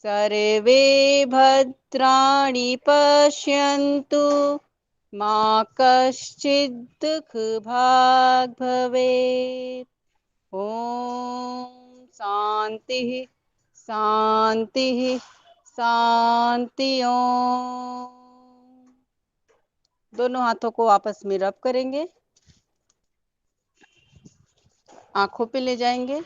सर्वे भद्राणि पश्यन्तु, मा कश्चित् दुःखभाग् भवेत्। ॐ शान्तिः शान्तिः शान्ति। ओम। दोनों हाथों को आपस में रब करेंगे, आंखों पे ले जाएंगे,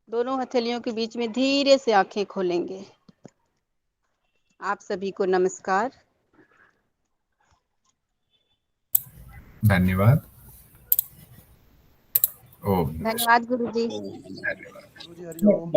दोनों हथेलियों के बीच में धीरे से आंखें खोलेंगे। आप सभी को नमस्कार, धन्यवाद। ओम धन्यवाद गुरुजी। गुरुजी हरिओम।